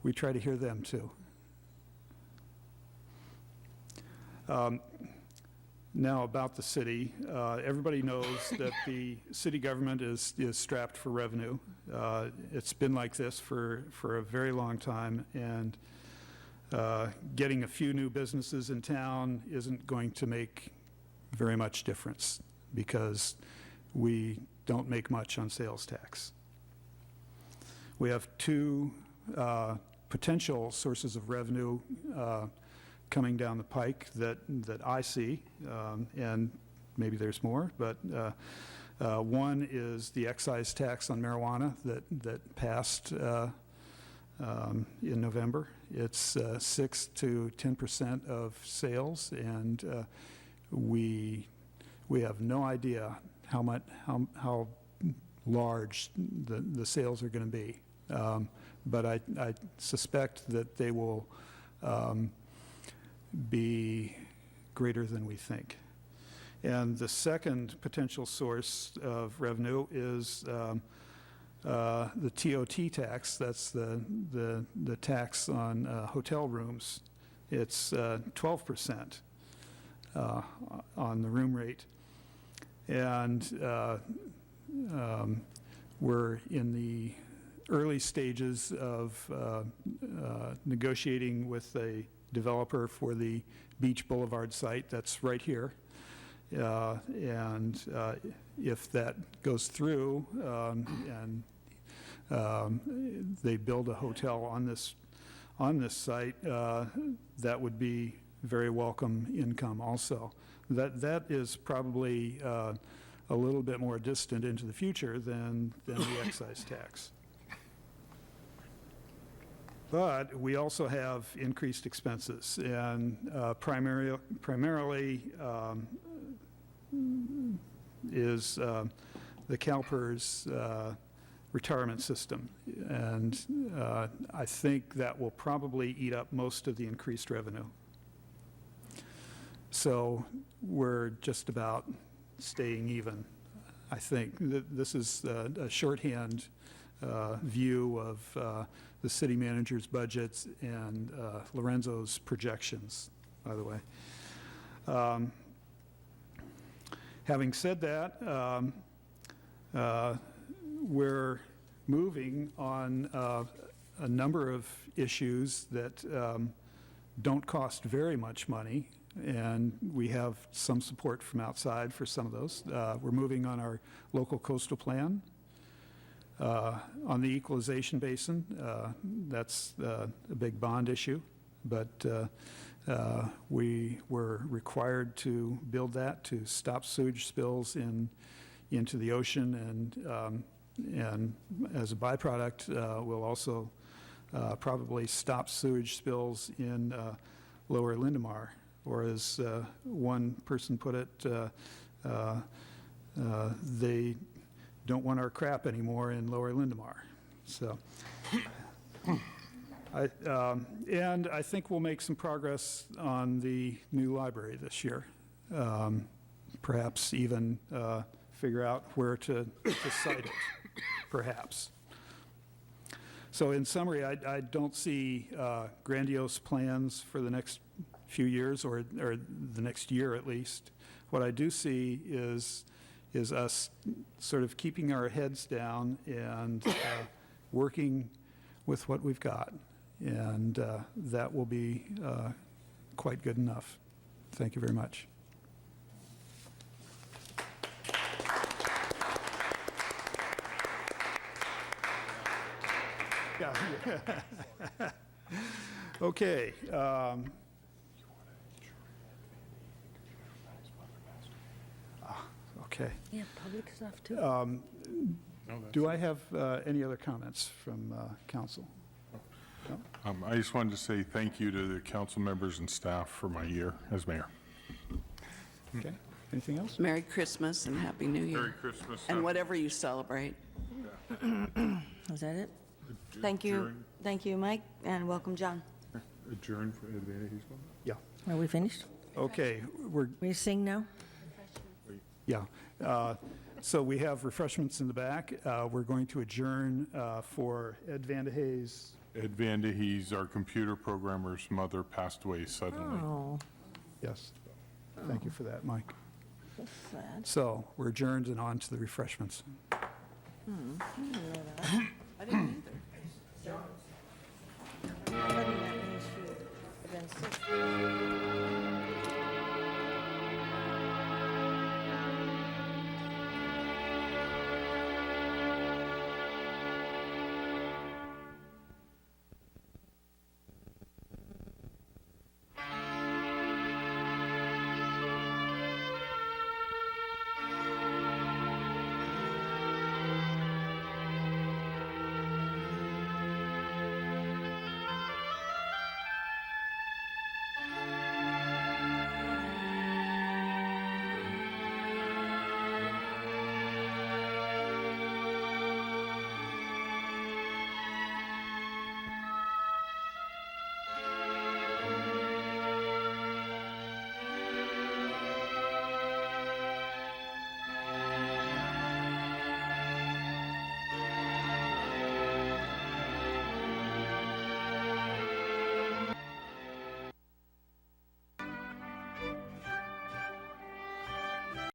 we try to hear them too. Now about the city, everybody knows that the city government is strapped for revenue. It's been like this for a very long time, and getting a few new businesses in town isn't going to make very much difference because we don't make much on sales tax. We have two potential sources of revenue coming down the pike that I see, and maybe there's more, but one is the excise tax on marijuana that passed in November. It's 6 to 10% of sales, and we have no idea how large the sales are going to be. But I suspect that they will be greater than we think. And the second potential source of revenue is the TOT tax. That's the tax on hotel rooms. It's 12% on the room rate. And we're in the early stages of negotiating with a developer for the Beach Boulevard site that's right here. And if that goes through and they build a hotel on this site, that would be very welcome income also. That is probably a little bit more distant into the future than the excise tax. But we also have increased expenses, and primarily is the CalPERS retirement system. And I think that will probably eat up most of the increased revenue. So we're just about staying even, I think. This is a shorthand view of the city manager's budgets and Lorenzo's projections, by the way. Having said that, we're moving on a number of issues that don't cost very much money, and we have some support from outside for some of those. We're moving on our local coastal plan. On the equalization basin, that's a big bond issue, but we were required to build that to stop sewage spills into the ocean, and as a byproduct, we'll also probably stop sewage spills in Lower Lindemar, or as one person put it, they don't want our crap anymore in Lower Lindemar. So, and I think we'll make some progress on the new library this year. Perhaps even figure out where to site it, perhaps. So in summary, I don't see grandiose plans for the next few years, or the next year at least. What I do see is us sort of keeping our heads down and working with what we've got. And that will be quite good enough. Thank you very much. Yeah. Okay. Okay. Yeah, public stuff too. Do I have any other comments from council? No? I just wanted to say thank you to the council members and staff for my year as mayor. Okay. Anything else? Merry Christmas and Happy New Year. Merry Christmas. And whatever you celebrate. Is that it? Thank you, Mike, and welcome, John. Adjourn for advantage. Yeah. Are we finished? Okay. We sing now? Yeah. So we have refreshments in the back. We're going to adjourn for Ed Vandehey's. Ed Vandehey's, our computer programmer's mother, passed away suddenly. Oh. Yes. Thank you for that, Mike. That's sad. So we're adjourned and on to the refreshments. I didn't know that. I didn't